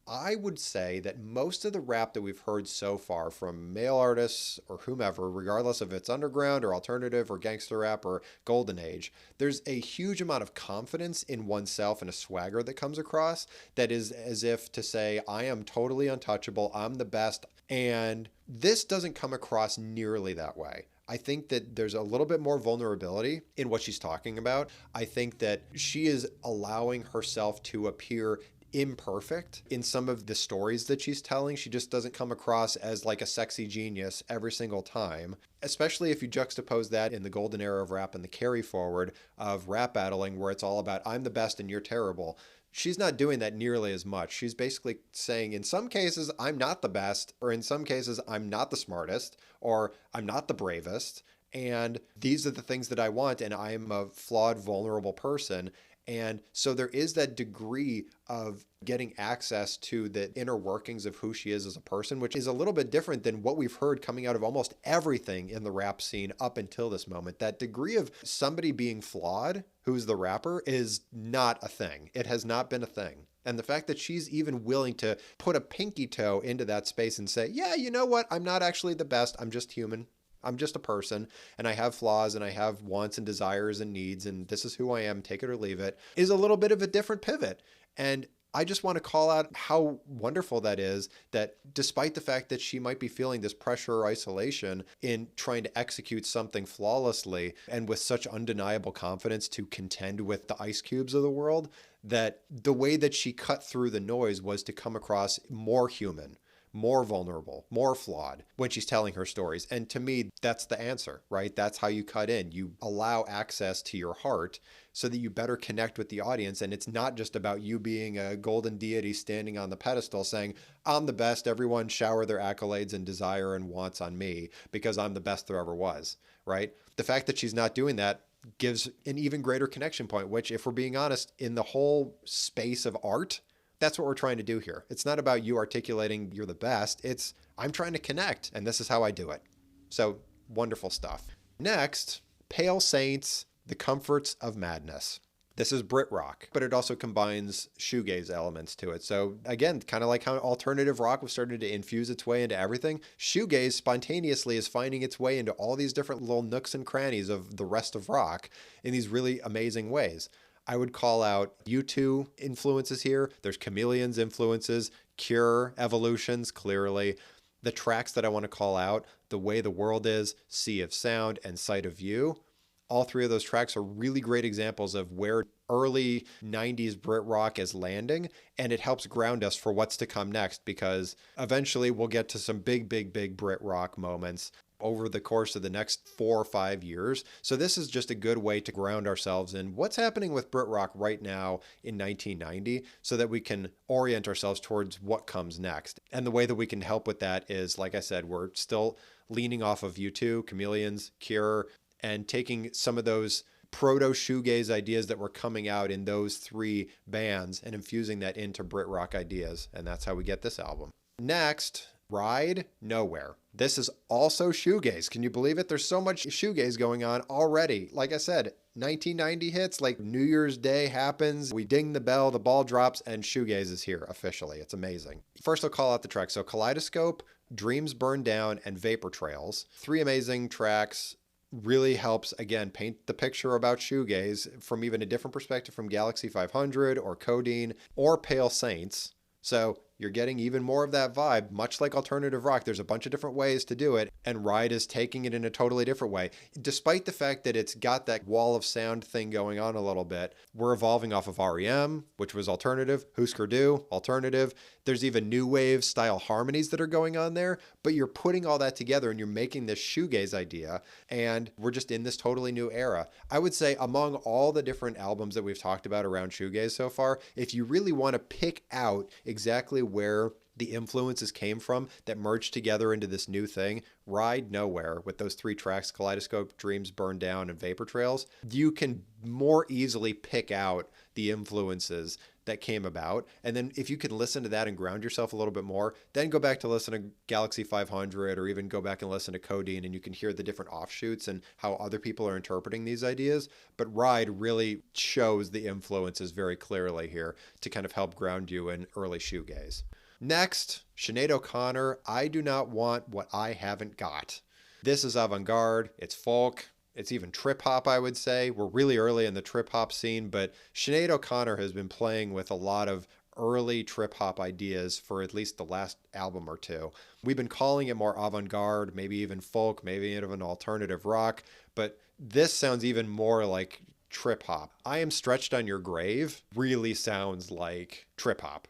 I would say that most of the rap that we've heard so far from male artists or whomever, regardless if it's underground or alternative or gangster rap or golden age, there's a huge amount of confidence in oneself and a swagger that comes across that is as if to say, I am totally untouchable, I'm the best. And this doesn't come across nearly that way. I think that there's a little bit more vulnerability in what she's talking about. I think that she is allowing herself to appear imperfect in some of the stories that she's telling. She just doesn't come across as like a sexy genius every single time, especially if you juxtapose that in the golden era of rap and the carry forward of rap battling where it's all about I'm the best and you're terrible. She's not doing that nearly as much. She's basically saying in some cases I'm not the best, or in some cases I'm not the smartest, or I'm not the bravest, and these are the things that I want, and I'm a flawed, vulnerable person. And so there is that degree of getting access to the inner workings of who she is as a person, which is a little bit different than what we've heard coming out of almost everything in the rap scene up until this moment. That degree of somebody being flawed, who's the rapper, is not a thing. It has not been a thing. And the fact that she's even willing to put a pinky toe into that space and say, yeah, you know what? I'm not actually the best. I'm just human. I'm just a person and I have flaws and I have wants and desires and needs, and this is who I am, take it or leave it, is a little bit of a different pivot. And I just want to call out how wonderful that is, that despite the fact that she might be feeling this pressure or isolation in trying to execute something flawlessly and with such undeniable confidence to contend with the Ice Cubes of the world, that the way that she cut through the noise was to come across more human, more vulnerable, more flawed when she's telling her stories. And to me, that's the answer, right? That's how you cut in. You allow access to your heart so that you better connect with the audience. And it's not just about you being a golden deity standing on the pedestal saying, I'm the best, everyone shower their accolades and desire and wants on me because I'm the best there ever was, right? The fact that she's not doing that gives an even greater connection point, which, if we're being honest, in the whole space of art, that's what we're trying to do here. It's not about you articulating you're the best. It's I'm trying to connect, and this is how I do it. So wonderful stuff. Next, Pale Saints, The Comforts of Madness. This is Brit rock, but it also combines shoegaze elements to it. So again, kind of like how alternative rock was starting to infuse its way into everything, shoegaze spontaneously is finding its way into all these different little nooks and crannies of the rest of rock in these really amazing ways. I would call out U2 influences here. There's Chameleons influences, Cure evolutions, clearly. The tracks that I want to call out, The Way the World Is, Sea of Sound, and Sight of View. All three of those tracks are really great examples of where early 90s Brit rock is landing, and it helps ground us for what's to come next, because eventually we'll get to some big Brit rock moments over the course of the next 4 or 5 years. So this is just a good way to ground ourselves in what's happening with Brit rock right now in 1990 so that we can orient ourselves towards what comes next. And the way that we can help with that is, like I said, we're still leaning off of U2, Chameleons, Cure, and taking some of those proto shoegaze ideas that were coming out in those three bands and infusing that into Brit rock ideas. And that's how we get this album. Next, Ride Nowhere. This is also shoegaze. Can you believe it? There's so much shoegaze going on already. Like I said, 1990 hits, like New Year's Day happens, we ding the bell, the ball drops, and shoegaze is here officially. It's amazing. First, I'll call out the tracks. So Kaleidoscope, Dreams Burn Down, and Vapor Trails. 3 amazing tracks. Really helps, again, paint the picture about shoegaze from even a different perspective from Galaxy 500 or Codeine or Pale Saints. So you're getting even more of that vibe, much like alternative rock. There's a bunch of different ways to do it, and Ride is taking it in a totally different way. Despite the fact that it's got that wall of sound thing going on a little bit, we're evolving off of REM, which was alternative, Husker Du, alternative. There's even new wave style harmonies that are going on there, but you're putting all that together and you're making this shoegaze idea, and we're just in this totally new era. I would say among all the different albums that we've talked about around shoegaze so far, if you really want to pick out exactly where the influences came from that merged together into this new thing, Ride Nowhere, with those 3 tracks, Kaleidoscope, Dreams Burn Down, and Vapor Trails, you can more easily pick out the influences that came about. And then if you can listen to that and ground yourself a little bit more, then go back to listen to Galaxy 500 or even go back and listen to Codeine, and you can hear the different offshoots and how other people are interpreting these ideas. But Ride really shows the influences very clearly here to kind of help ground you in early shoegaze. Next, Sinead O'Connor, I Do Not Want What I Haven't Got. This is avant-garde, it's folk, it's even trip-hop, I would say. We're really early in the trip-hop scene, but Sinead O'Connor has been playing with a lot of early trip-hop ideas for at least the last album or two. We've been calling it more avant-garde, maybe even folk, maybe even alternative rock, but this sounds even more like trip-hop. I Am Stretched on Your Grave really sounds like trip-hop.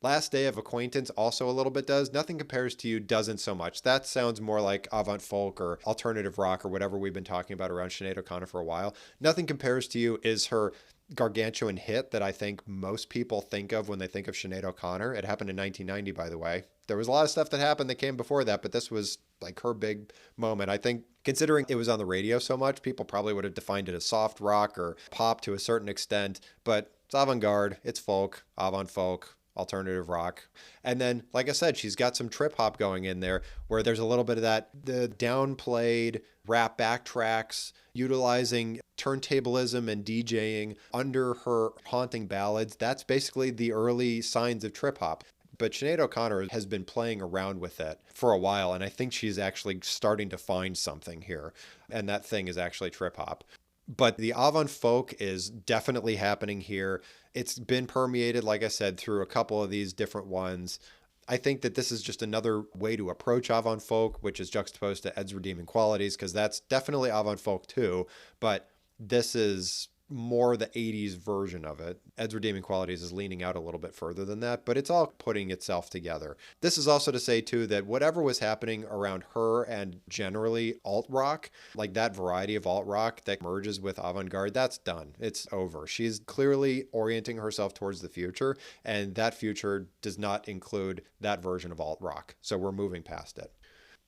Last Day of Acquaintance also a little bit does. Nothing Compares to You doesn't so much. That sounds more like avant folk or alternative rock or whatever we've been talking about around Sinead O'Connor for a while. Nothing Compares to You is her gargantuan hit that I think most people think of when they think of Sinead O'Connor. It happened in 1990, by the way. There was a lot of stuff that happened that came before that, but this was like her big moment. I think considering it was on the radio so much, people probably would have defined it as soft rock or pop to a certain extent, but it's avant-garde, it's folk, avant-folk, alternative rock. And then, like I said, she's got some trip hop going in there where there's a little bit of that, the downplayed rap backtracks, utilizing turntablism and DJing under her haunting ballads. That's basically the early signs of trip hop. But Sinead O'Connor has been playing around with it for a while, and I think she's actually starting to find something here. And that thing is actually trip hop. But the avant folk is definitely happening here. It's been permeated, like I said, through a couple of these different ones. I think that this is just another way to approach avant folk, which is juxtaposed to Ed's redeeming qualities, because that's definitely avant folk too. But this is more the 80s version of it. Ed's redeeming qualities is leaning out a little bit further than that, but it's all putting itself together. This is also to say too that whatever was happening around her and generally alt rock, like that variety of alt rock that merges with avant-garde, that's done. It's over. She's clearly orienting herself towards the future, and that future does not include that version of alt rock. So we're moving past it.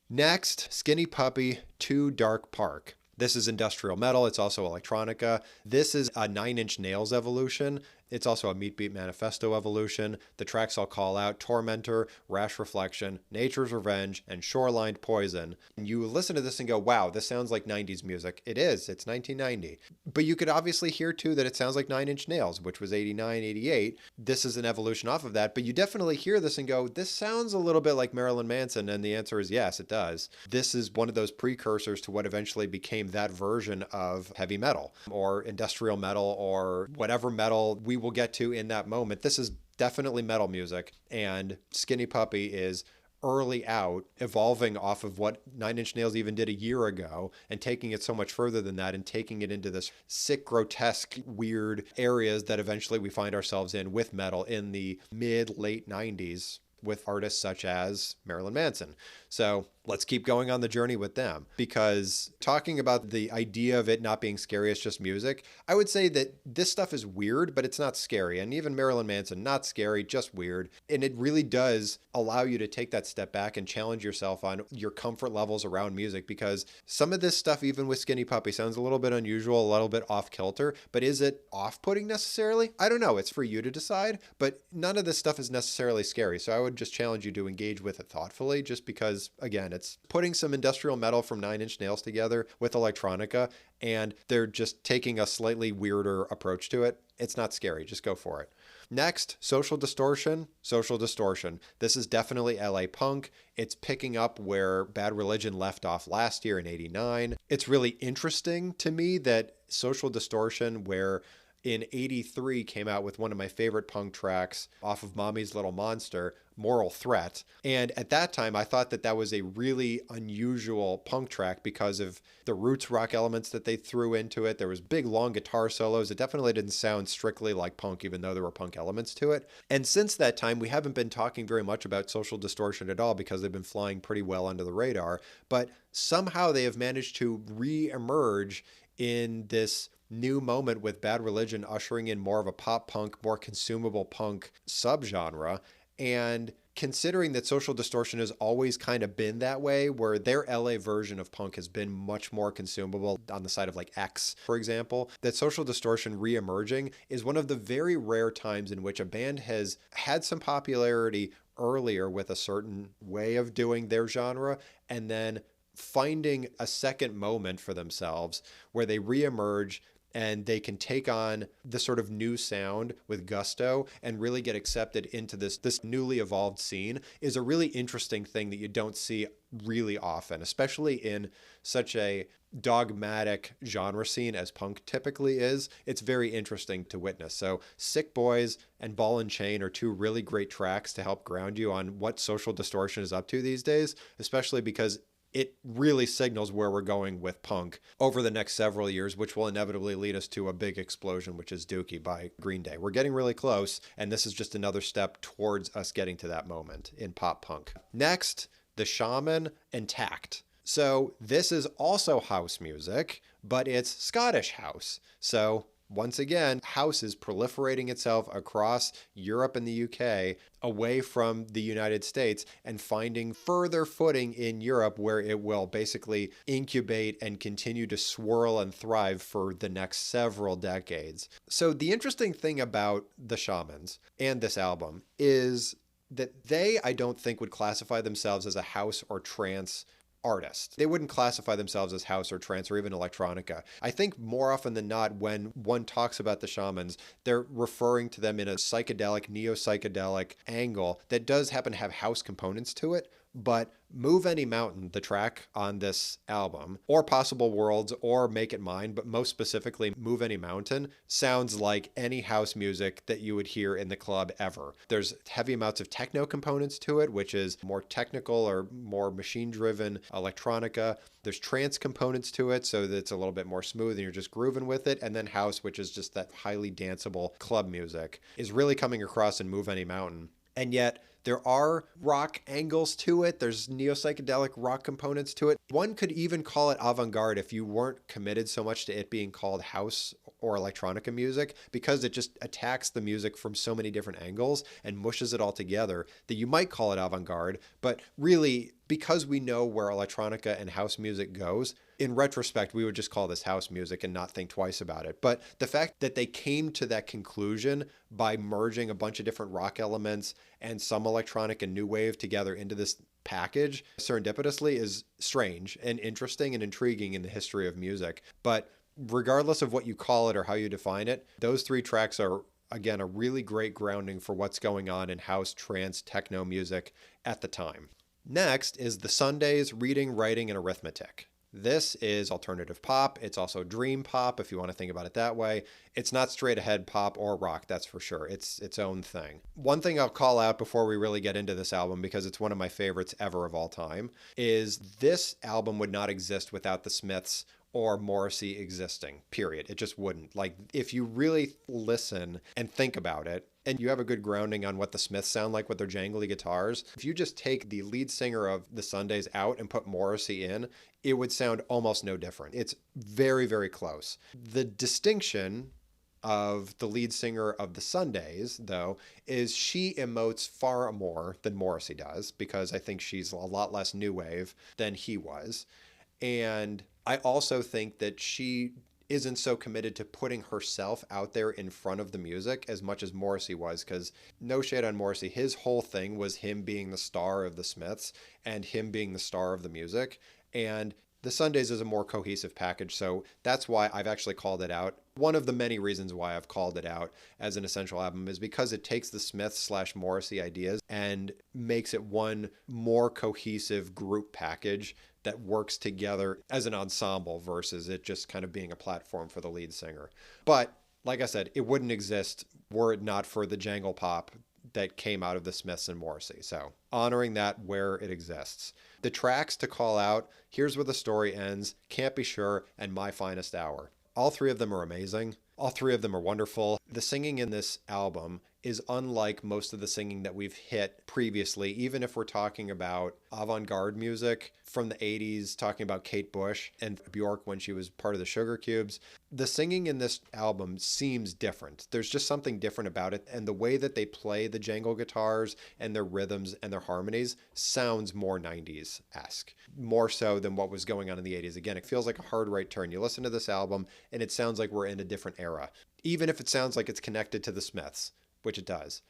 Next, Skinny Puppy, Too Dark Park. This is industrial metal. It's also electronica. This is a Nine Inch Nails evolution. It's also a Meat Beat Manifesto evolution. The tracks I'll call out: Tormentor, Rash Reflection, Nature's Revenge, and Shoreline Poison. And you listen to this and go, wow, this sounds like 90s music. It is. It's 1990. But you could obviously hear too that it sounds like Nine Inch Nails, which was 89, 88. This is an evolution off of that. But you definitely hear this and go, this sounds a little bit like Marilyn Manson. And the answer is yes, it does. This is one of those precursors to what eventually became that version of heavy metal or industrial metal or whatever metal we will get to in that moment. This is definitely metal music, and Skinny Puppy is early out, evolving off of what Nine Inch Nails even did a year ago and taking it so much further than that and taking it into this sick, grotesque, weird areas that eventually we find ourselves in with metal in the late 90s with artists such as Marilyn Manson. So let's keep going on the journey with them, because talking about the idea of it not being scary, it's just music, I would say that this stuff is weird, but it's not scary. And even Marilyn Manson, not scary, just weird. And it really does allow you to take that step back and challenge yourself on your comfort levels around music, because some of this stuff, even with Skinny Puppy, sounds a little bit unusual, a little bit off kilter, but is it off-putting necessarily? I don't know. It's for you to decide, but none of this stuff is necessarily scary. So I would just challenge you to engage with it thoughtfully, just because, again, it's putting some industrial metal from Nine Inch Nails together with electronica, and they're just taking a slightly weirder approach to it. It's not scary. Just go for it. Next, Social Distortion. Social Distortion. This is definitely LA punk. It's picking up where Bad Religion left off last year in 89. It's really interesting to me that Social Distortion, where in 83 came out with one of my favorite punk tracks off of Mommy's Little Monster, Moral Threat. And at that time, I thought that that was a really unusual punk track because of the roots rock elements that they threw into it. There was big, long guitar solos. It definitely didn't sound strictly like punk, even though there were punk elements to it. And since that time, we haven't been talking very much about Social Distortion at all because they've been flying pretty well under the radar. But somehow they have managed to re-emerge in this new moment with Bad Religion ushering in more of a pop punk, more consumable punk subgenre. And considering that Social Distortion has always kind of been that way, where their LA version of punk has been much more consumable on the side of like X, for example, that Social Distortion re-emerging is one of the very rare times in which a band has had some popularity earlier with a certain way of doing their genre, and then finding a second moment for themselves where they re-emerge and they can take on the sort of new sound with gusto and really get accepted into this newly evolved scene is a really interesting thing that you don't see really often, especially in such a dogmatic genre scene as punk typically is. It's very interesting to witness. So Sick Boys and Ball and Chain are two really great tracks to help ground you on what Social Distortion is up to these days, especially because it really signals where we're going with punk over the next several years, which will inevitably lead us to a big explosion, which is Dookie by Green Day. We're getting really close, and this is just another step towards us getting to that moment in pop punk. Next, The Shaman and Tact. So this is also house music, but it's Scottish house. So once again, house is proliferating itself across Europe and the UK away from the United States and finding further footing in Europe, where it will basically incubate and continue to swirl and thrive for the next several decades. So the interesting thing about the Shamans and this album is that they, I don't think, would classify themselves as a house or trance artist. They wouldn't classify themselves as house or trance or even electronica. I think more often than not, when one talks about the shamans, they're referring to them in a psychedelic, neo-psychedelic angle that does happen to have house components to it. But Move Any Mountain, the track on this album, or Possible Worlds, or Make It Mine, but most specifically Move Any Mountain, sounds like any house music that you would hear in the club ever. There's heavy amounts of techno components to it, which is more technical or more machine-driven electronica. There's trance components to it, so that it's a little bit more smooth and you're just grooving with it. And then house, which is just that highly danceable club music, is really coming across in Move Any Mountain. And yet, there are rock angles to it. There's neo-psychedelic rock components to it. One could even call it avant-garde if you weren't committed so much to it being called house or electronica music, because it just attacks the music from so many different angles and mushes it all together that you might call it avant-garde. But really, because we know where electronica and house music goes, in retrospect, we would just call this house music and not think twice about it. But the fact that they came to that conclusion by merging a bunch of different rock elements and some electronic and new wave together into this package serendipitously is strange and interesting and intriguing in the history of music. But regardless of what you call it or how you define it, those three tracks are, again, a really great grounding for what's going on in house, trance, techno music at the time. Next is The Sundays, Reading, Writing, and Arithmetic. This is alternative pop. It's also dream pop, if you want to think about it that way. It's not straight ahead pop or rock, that's for sure. It's its own thing. One thing I'll call out before we really get into this album, because it's one of my favorites ever of all time, is this album would not exist without the Smiths or Morrissey existing, period. It just wouldn't. Like, if you really listen and think about it, and you have a good grounding on what the Smiths sound like with their jangly guitars, if you just take the lead singer of The Sundays out and put Morrissey in, it would sound almost no different. It's very, very close. The distinction of the lead singer of The Sundays, though, is she emotes far more than Morrissey does, because I think she's a lot less new wave than he was. And I also think that she isn't so committed to putting herself out there in front of the music as much as Morrissey was, because no shade on Morrissey, his whole thing was him being the star of the Smiths and him being the star of the music. And The Sundays is a more cohesive package, so that's why I've actually called it out. One of the many reasons why I've called it out as an essential album is because it takes the Smiths/Morrissey ideas and makes it one more cohesive group package that works together as an ensemble versus it just kind of being a platform for the lead singer. But like I said, it wouldn't exist were it not for the jangle pop that came out of the Smiths and Morrissey. So honoring that where it exists. The tracks to call out, Here's Where the Story Ends, Can't Be Sure, and My Finest Hour. All three of them are amazing. All three of them are wonderful. The singing in this album is unlike most of the singing that we've hit previously, even if we're talking about avant-garde music from the 80s, talking about Kate Bush and Bjork when she was part of the Sugar Cubes. The singing in this album seems different. There's just something different about it, and the way that they play the jangle guitars and their rhythms and their harmonies sounds more 90s-esque, more so than what was going on in the 80s. Again, it feels like a hard right turn. You listen to this album, and it sounds like we're in a different era, even if it sounds like it's connected to the Smiths, which it does.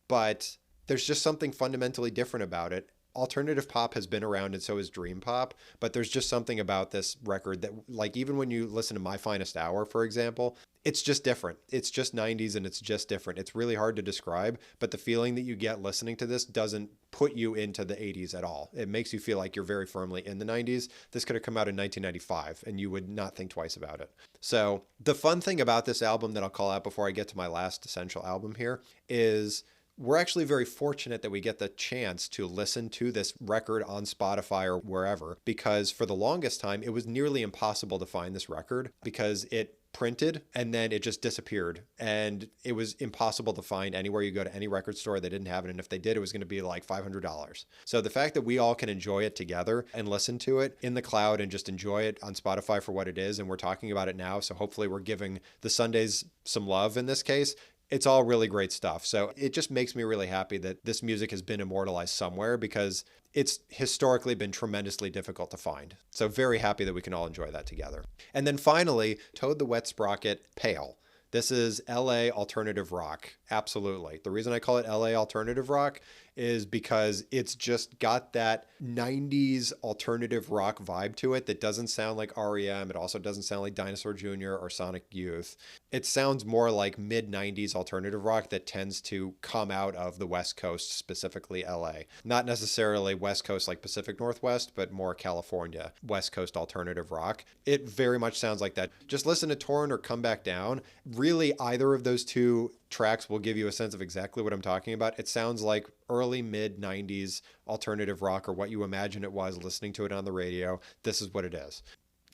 But there's just something fundamentally different about it. Alternative pop has been around and so has dream pop, but there's just something about this record that, like, even when you listen to My Finest Hour, for example, it's just different. It's just 90s and it's just different. It's really hard to describe, but the feeling that you get listening to this doesn't put you into the 80s at all. It makes you feel like you're very firmly in the 90s. This could have come out in 1995 and you would not think twice about it. So the fun thing about this album that I'll call out before I get to my last essential album here is we're actually very fortunate that we get the chance to listen to this record on Spotify or wherever, because for the longest time, it was nearly impossible to find this record because it printed and then it just disappeared, and it was impossible to find anywhere you go to any record store. They didn't have it, and if they did, it was going to be like $500. So the fact that we all can enjoy it together and listen to it in the cloud and just enjoy it on Spotify for what it is, and we're talking about it now, so hopefully we're giving the Sundays some love in this case. It's all really great stuff. So it just makes me really happy that this music has been immortalized somewhere, because it's historically been tremendously difficult to find. So very happy that we can all enjoy that together. And then finally, Toad the Wet Sprocket, Pale. This is LA alternative rock. Absolutely. The reason I call it LA alternative rock is because it's just got that 90s alternative rock vibe to it that doesn't sound like REM. It also doesn't sound like Dinosaur Jr. or Sonic Youth. It sounds more like mid 90s alternative rock that tends to come out of the West Coast, specifically LA. Not necessarily West Coast like Pacific Northwest, but more California, West Coast alternative rock. It very much sounds like that. Just listen to Torn or Come Back Down. Really, either of those two tracks will give you a sense of exactly what I'm talking about. It sounds like early mid 90s alternative rock, or what you imagine it was listening to it on the radio. This is what it is.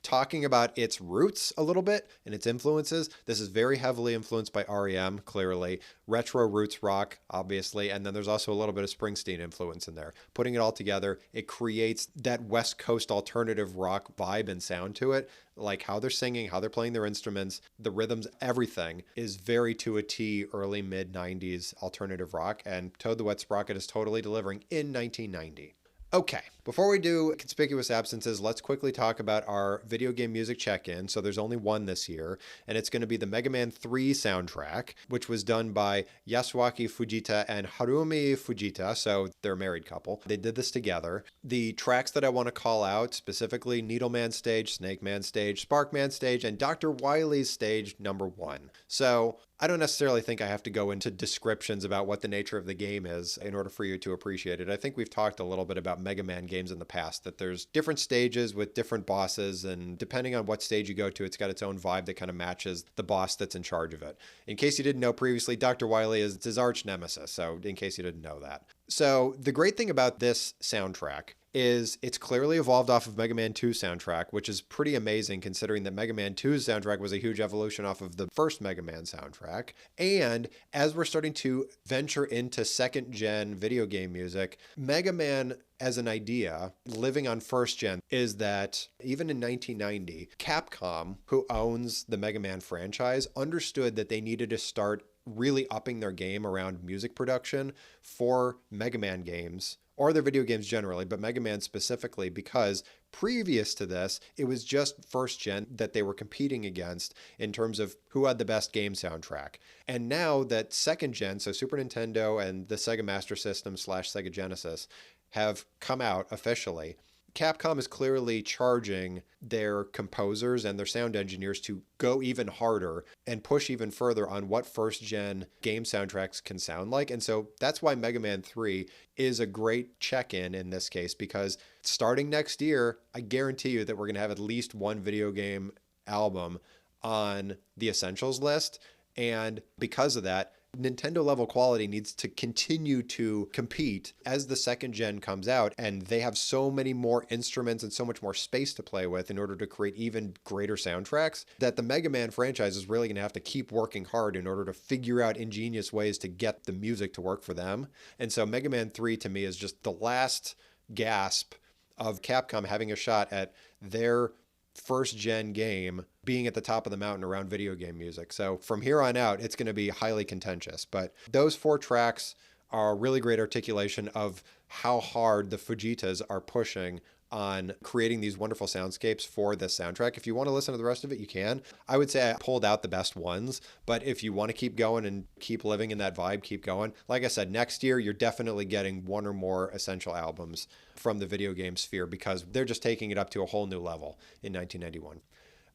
Talking about its roots a little bit and its influences, this is very heavily influenced by REM, clearly, retro roots rock, obviously, and then there's also a little bit of Springsteen influence in there. Putting it all together, it creates that West Coast alternative rock vibe and sound to it, like how they're singing, how they're playing their instruments, the rhythms, everything is very to a T early mid 90s alternative rock, and Toad the Wet Sprocket is totally delivering in 1990. Okay, before we do conspicuous absences, let's quickly talk about our video game music check-in. So there's only one this year, and it's going to be the Mega Man 3 soundtrack, which was done by Yasuaki Fujita and Harumi Fujita, so they're a married couple. They did this together. The tracks that I want to call out, specifically Needleman Stage, Snake Man Stage, Sparkman Stage, and Dr. Wily's Stage number 1. So I don't necessarily think I have to go into descriptions about what the nature of the game is in order for you to appreciate it. I think we've talked a little bit about Mega Man games in the past, that there's different stages with different bosses, and depending on what stage you go to, it's got its own vibe that kind of matches the boss that's in charge of it. In case you didn't know previously, Dr. Wily is his arch nemesis, so in case you didn't know that. So the great thing about this soundtrack is it's clearly evolved off of Mega Man 2 soundtrack, which is pretty amazing considering that Mega Man 2's soundtrack was a huge evolution off of the first Mega Man soundtrack. And as we're starting to venture into second gen video game music, Mega Man as an idea, living on first gen, is that even in 1990, Capcom, who owns the Mega Man franchise, understood that they needed to start really upping their game around music production for Mega Man games, or their video games generally, but Mega Man specifically, because previous to this, it was just first gen that they were competing against in terms of who had the best game soundtrack. And now that second gen, so Super Nintendo and the Sega Master System / Sega Genesis have come out officially, Capcom is clearly charging their composers and their sound engineers to go even harder and push even further on what first-gen game soundtracks can sound like. And so that's why Mega Man 3 is a great check-in this case, because starting next year, I guarantee you that we're going to have at least one video game album on the Essentials list. And because of that, Nintendo level quality needs to continue to compete as the second gen comes out, and they have so many more instruments and so much more space to play with in order to create even greater soundtracks, that the Mega Man franchise is really going to have to keep working hard in order to figure out ingenious ways to get the music to work for them. And so Mega Man 3 to me is just the last gasp of Capcom having a shot at their first gen game being at the top of the mountain around video game music. So from here on out, it's going to be highly contentious. But those 4 tracks are a really great articulation of how hard the Fujitas are pushing on creating these wonderful soundscapes for this soundtrack. If you want to listen to the rest of it, you can. I would say I pulled out the best ones, but if you want to keep going and keep living in that vibe, keep going. Like I said, next year, you're definitely getting one or more essential albums from the video game sphere, because they're just taking it up to a whole new level in 1991.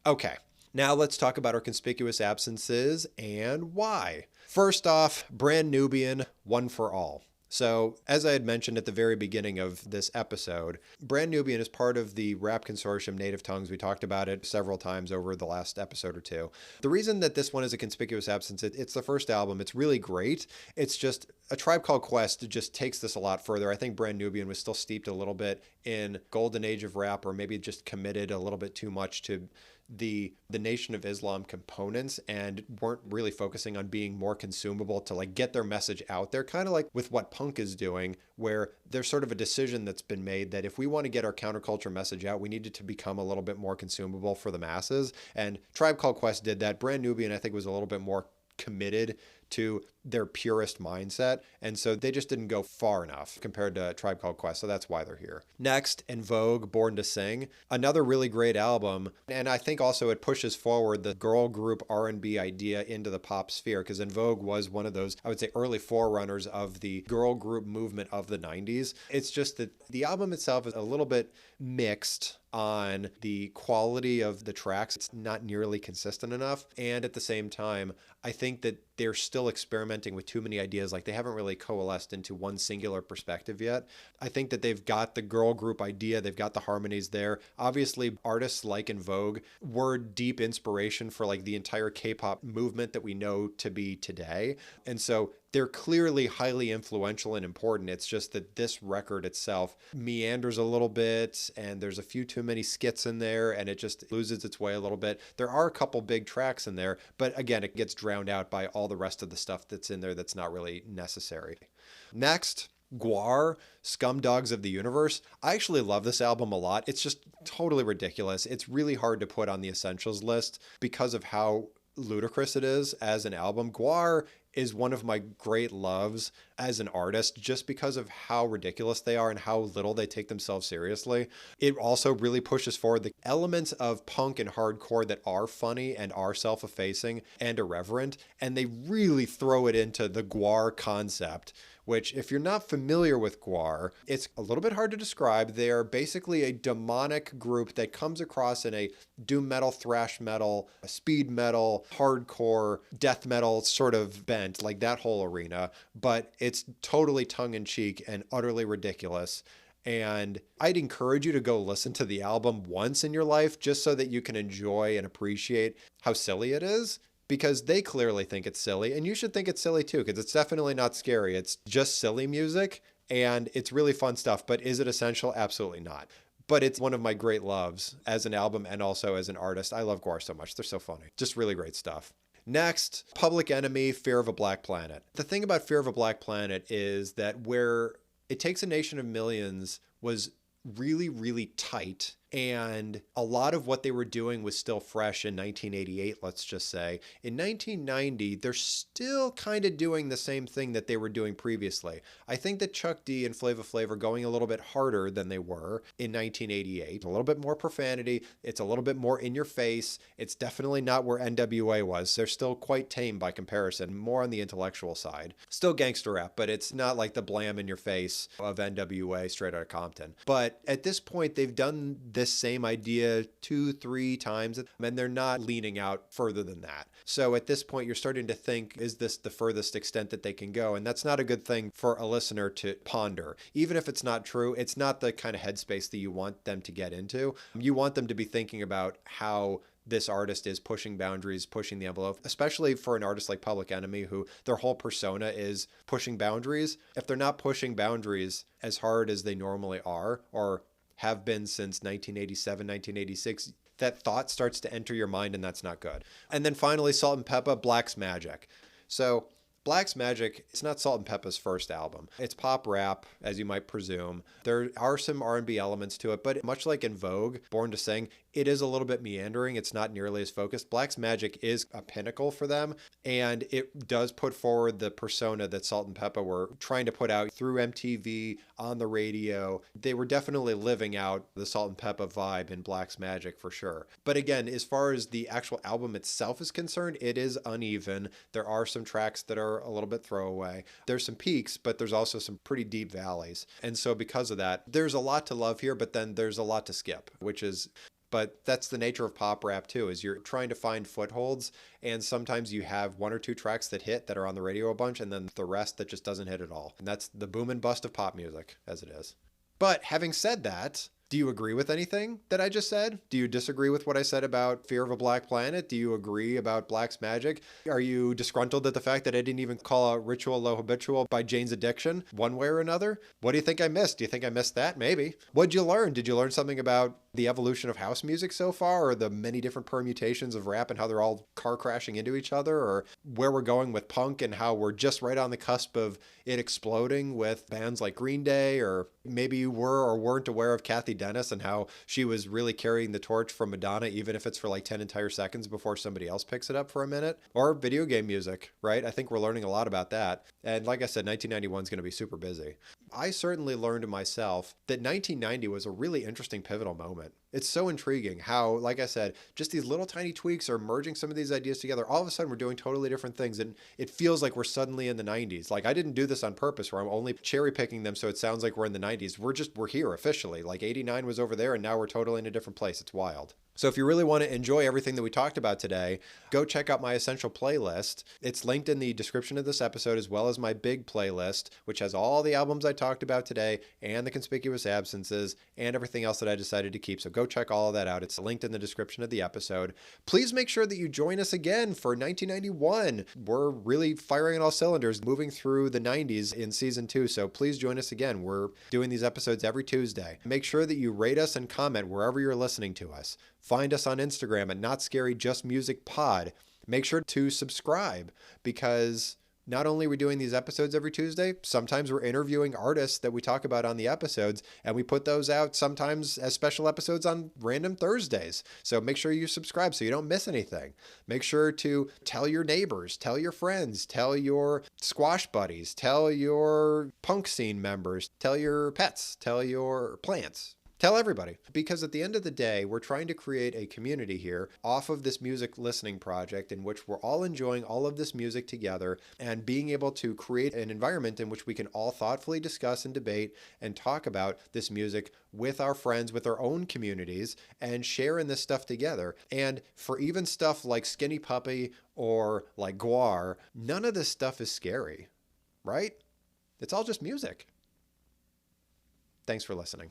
Okay, now let's talk about our conspicuous absences and why. First off, Brand Nubian, One for All. So, as I had mentioned at the very beginning of this episode, Brand Nubian is part of the rap consortium Native Tongues. We talked about it several times over the last episode or two. The reason that this one is a conspicuous absence, it's the first album. It's really great. It's just A Tribe Called Quest just takes this a lot further. I think Brand Nubian was still steeped a little bit in golden age of rap, or maybe just committed a little bit too much to the Nation of Islam components and weren't really focusing on being more consumable to like get their message out there, kind of like with what punk is doing, where there's sort of a decision that's been made that if we want to get our counterculture message out, we need it to become a little bit more consumable for the masses. And Tribe Called Quest did that. Brand Nubian, I think, was a little bit more committed to their purest mindset. And so they just didn't go far enough compared to Tribe Called Quest. So that's why they're here. Next, En Vogue, Born to Sing, another really great album. And I think also it pushes forward the girl group R&B idea into the pop sphere, because En Vogue was one of those, I would say, early forerunners of the girl group movement of the 90s. It's just that the album itself is a little bit mixed on the quality of the tracks. It's not nearly consistent enough. And at the same time, I think that they're still experimenting with too many ideas. Like, they haven't really coalesced into one singular perspective yet. I think that they've got the girl group idea. They've got the harmonies there. Obviously, artists like En Vogue were deep inspiration for like the entire K-pop movement that we know to be today. And so they're clearly highly influential and important. It's just that this record itself meanders a little bit, and there's a few too many skits in there, and it just loses its way a little bit. There are a couple big tracks in there, but again, it gets drowned out by all the rest of the stuff that's in there that's not really necessary. Next, Gwar, Scum Dogs of the Universe. I actually love this album a lot. It's just totally ridiculous. It's really hard to put on the essentials list because of how ludicrous it is as an album. Gwar is one of my great loves as an artist, just because of how ridiculous they are and how little they take themselves seriously. It also really pushes forward the elements of punk and hardcore that are funny and are self-effacing and irreverent, and they really throw it into the Gwar concept, which, if you're not familiar with Gwar, it's a little bit hard to describe. They're basically a demonic group that comes across in a doom metal, thrash metal, speed metal, hardcore, death metal sort of bent, like that whole arena. But it's totally tongue-in-cheek and utterly ridiculous. And I'd encourage you to go listen to the album once in your life, just so that you can enjoy and appreciate how silly it is. Because they clearly think it's silly, and you should think it's silly too, because it's definitely not scary. It's just silly music, and it's really fun stuff. But is it essential? Absolutely not. But it's one of my great loves as an album and also as an artist. I love Gwar so much. They're so funny. Just really great stuff. Next, Public Enemy, Fear of a Black Planet. The thing about Fear of a Black Planet is that where It Takes a Nation of Millions was really, really tight, and a lot of what they were doing was still fresh in 1988, let's just say. In 1990, they're still kind of doing the same thing that they were doing previously. I think that Chuck D and Flava Flav are going a little bit harder than they were in 1988. A little bit more profanity. It's a little bit more in your face. It's definitely not where NWA was. They're still quite tame by comparison, more on the intellectual side. Still gangster rap, but it's not like the blam in your face of NWA straight out of Compton. But at this point, they've done this same idea 2-3 times, and they're not leaning out further than that. So at this point, you're starting to think, is this the furthest extent that they can go? And that's not a good thing for a listener to ponder. Even if it's not true, it's not the kind of headspace that you want them to get into. You want them to be thinking about how this artist is pushing boundaries, pushing the envelope, especially for an artist like Public Enemy, who their whole persona is pushing boundaries. If they're not pushing boundaries as hard as they normally are, or have been since 1987, 1986, that thought starts to enter your mind, and that's not good. And then finally, Salt and Peppa, Black's Magic. So Black's Magic, it's not Salt and Peppa's first album. It's pop rap, as you might presume. There are some R&B elements to it, but much like En Vogue, Born to Sing, it is a little bit meandering. It's not nearly as focused. Black's Magic is a pinnacle for them, and it does put forward the persona that Salt and Peppa were trying to put out through MTV, on the radio. They were definitely living out the Salt and Peppa vibe in Black's Magic for sure. But again, as far as the actual album itself is concerned, it is uneven. There are some tracks that are a little bit throwaway. There's some peaks, but there's also some pretty deep valleys. And so because of that, there's a lot to love here, but then there's a lot to skip, but that's the nature of pop rap too, is you're trying to find footholds, and sometimes you have 1 or 2 tracks that hit that are on the radio a bunch, and then the rest that just doesn't hit at all. And that's the boom and bust of pop music, as it is. But having said that, do you agree with anything that I just said? Do you disagree with what I said about Fear of a Black Planet? Do you agree about Black's Magic? Are you disgruntled at the fact that I didn't even call out Ritual Low Habitual by Jane's Addiction one way or another? What do you think I missed? Do you think I missed that? Maybe. What'd you learn? Did you learn something about the evolution of house music so far, or the many different permutations of rap and how they're all car crashing into each other, or where we're going with punk and how we're just right on the cusp of it exploding with bands like Green Day, or maybe you were or weren't aware of Kathy Dennis and how she was really carrying the torch from Madonna, even if it's for like 10 entire seconds before somebody else picks it up for a minute, or video game music, right? I think we're learning a lot about that. And like I said, 1991 is going to be super busy. I certainly learned myself that 1990 was a really interesting pivotal moment. It's so intriguing how, like I said, just these little tiny tweaks are merging some of these ideas together. All of a sudden, we're doing totally different things, and it feels like we're suddenly in the 90s. Like, I didn't do this on purpose, where I'm only cherry picking them so it sounds like we're in the 90s. We're here officially. Like, 89 was over there, and now we're totally in a different place. It's wild. So if you really want to enjoy everything that we talked about today, go check out my Essential playlist. It's linked in the description of this episode, as well as my big playlist, which has all the albums I talked about today and the conspicuous absences and everything else that I decided to keep. So go check all of that out. It's linked in the description of the episode. Please make sure that you join us again for 1991. We're really firing on all cylinders, moving through the 90s in season 2. So please join us again. We're doing these episodes every Tuesday. Make sure that you rate us and comment wherever you're listening to us. Find us on Instagram at Not Scary Just Music Pod. Make sure to subscribe, because not only are we doing these episodes every Tuesday, sometimes we're interviewing artists that we talk about on the episodes, and we put those out sometimes as special episodes on random Thursdays. So make sure you subscribe so you don't miss anything. Make sure to tell your neighbors, tell your friends, tell your squash buddies, tell your punk scene members, tell your pets, tell your plants. Tell everybody, because at the end of the day, we're trying to create a community here off of this music listening project in which we're all enjoying all of this music together and being able to create an environment in which we can all thoughtfully discuss and debate and talk about this music with our friends, with our own communities, and share in this stuff together. And for even stuff like Skinny Puppy or like Guar, none of this stuff is scary, right? It's all just music. Thanks for listening.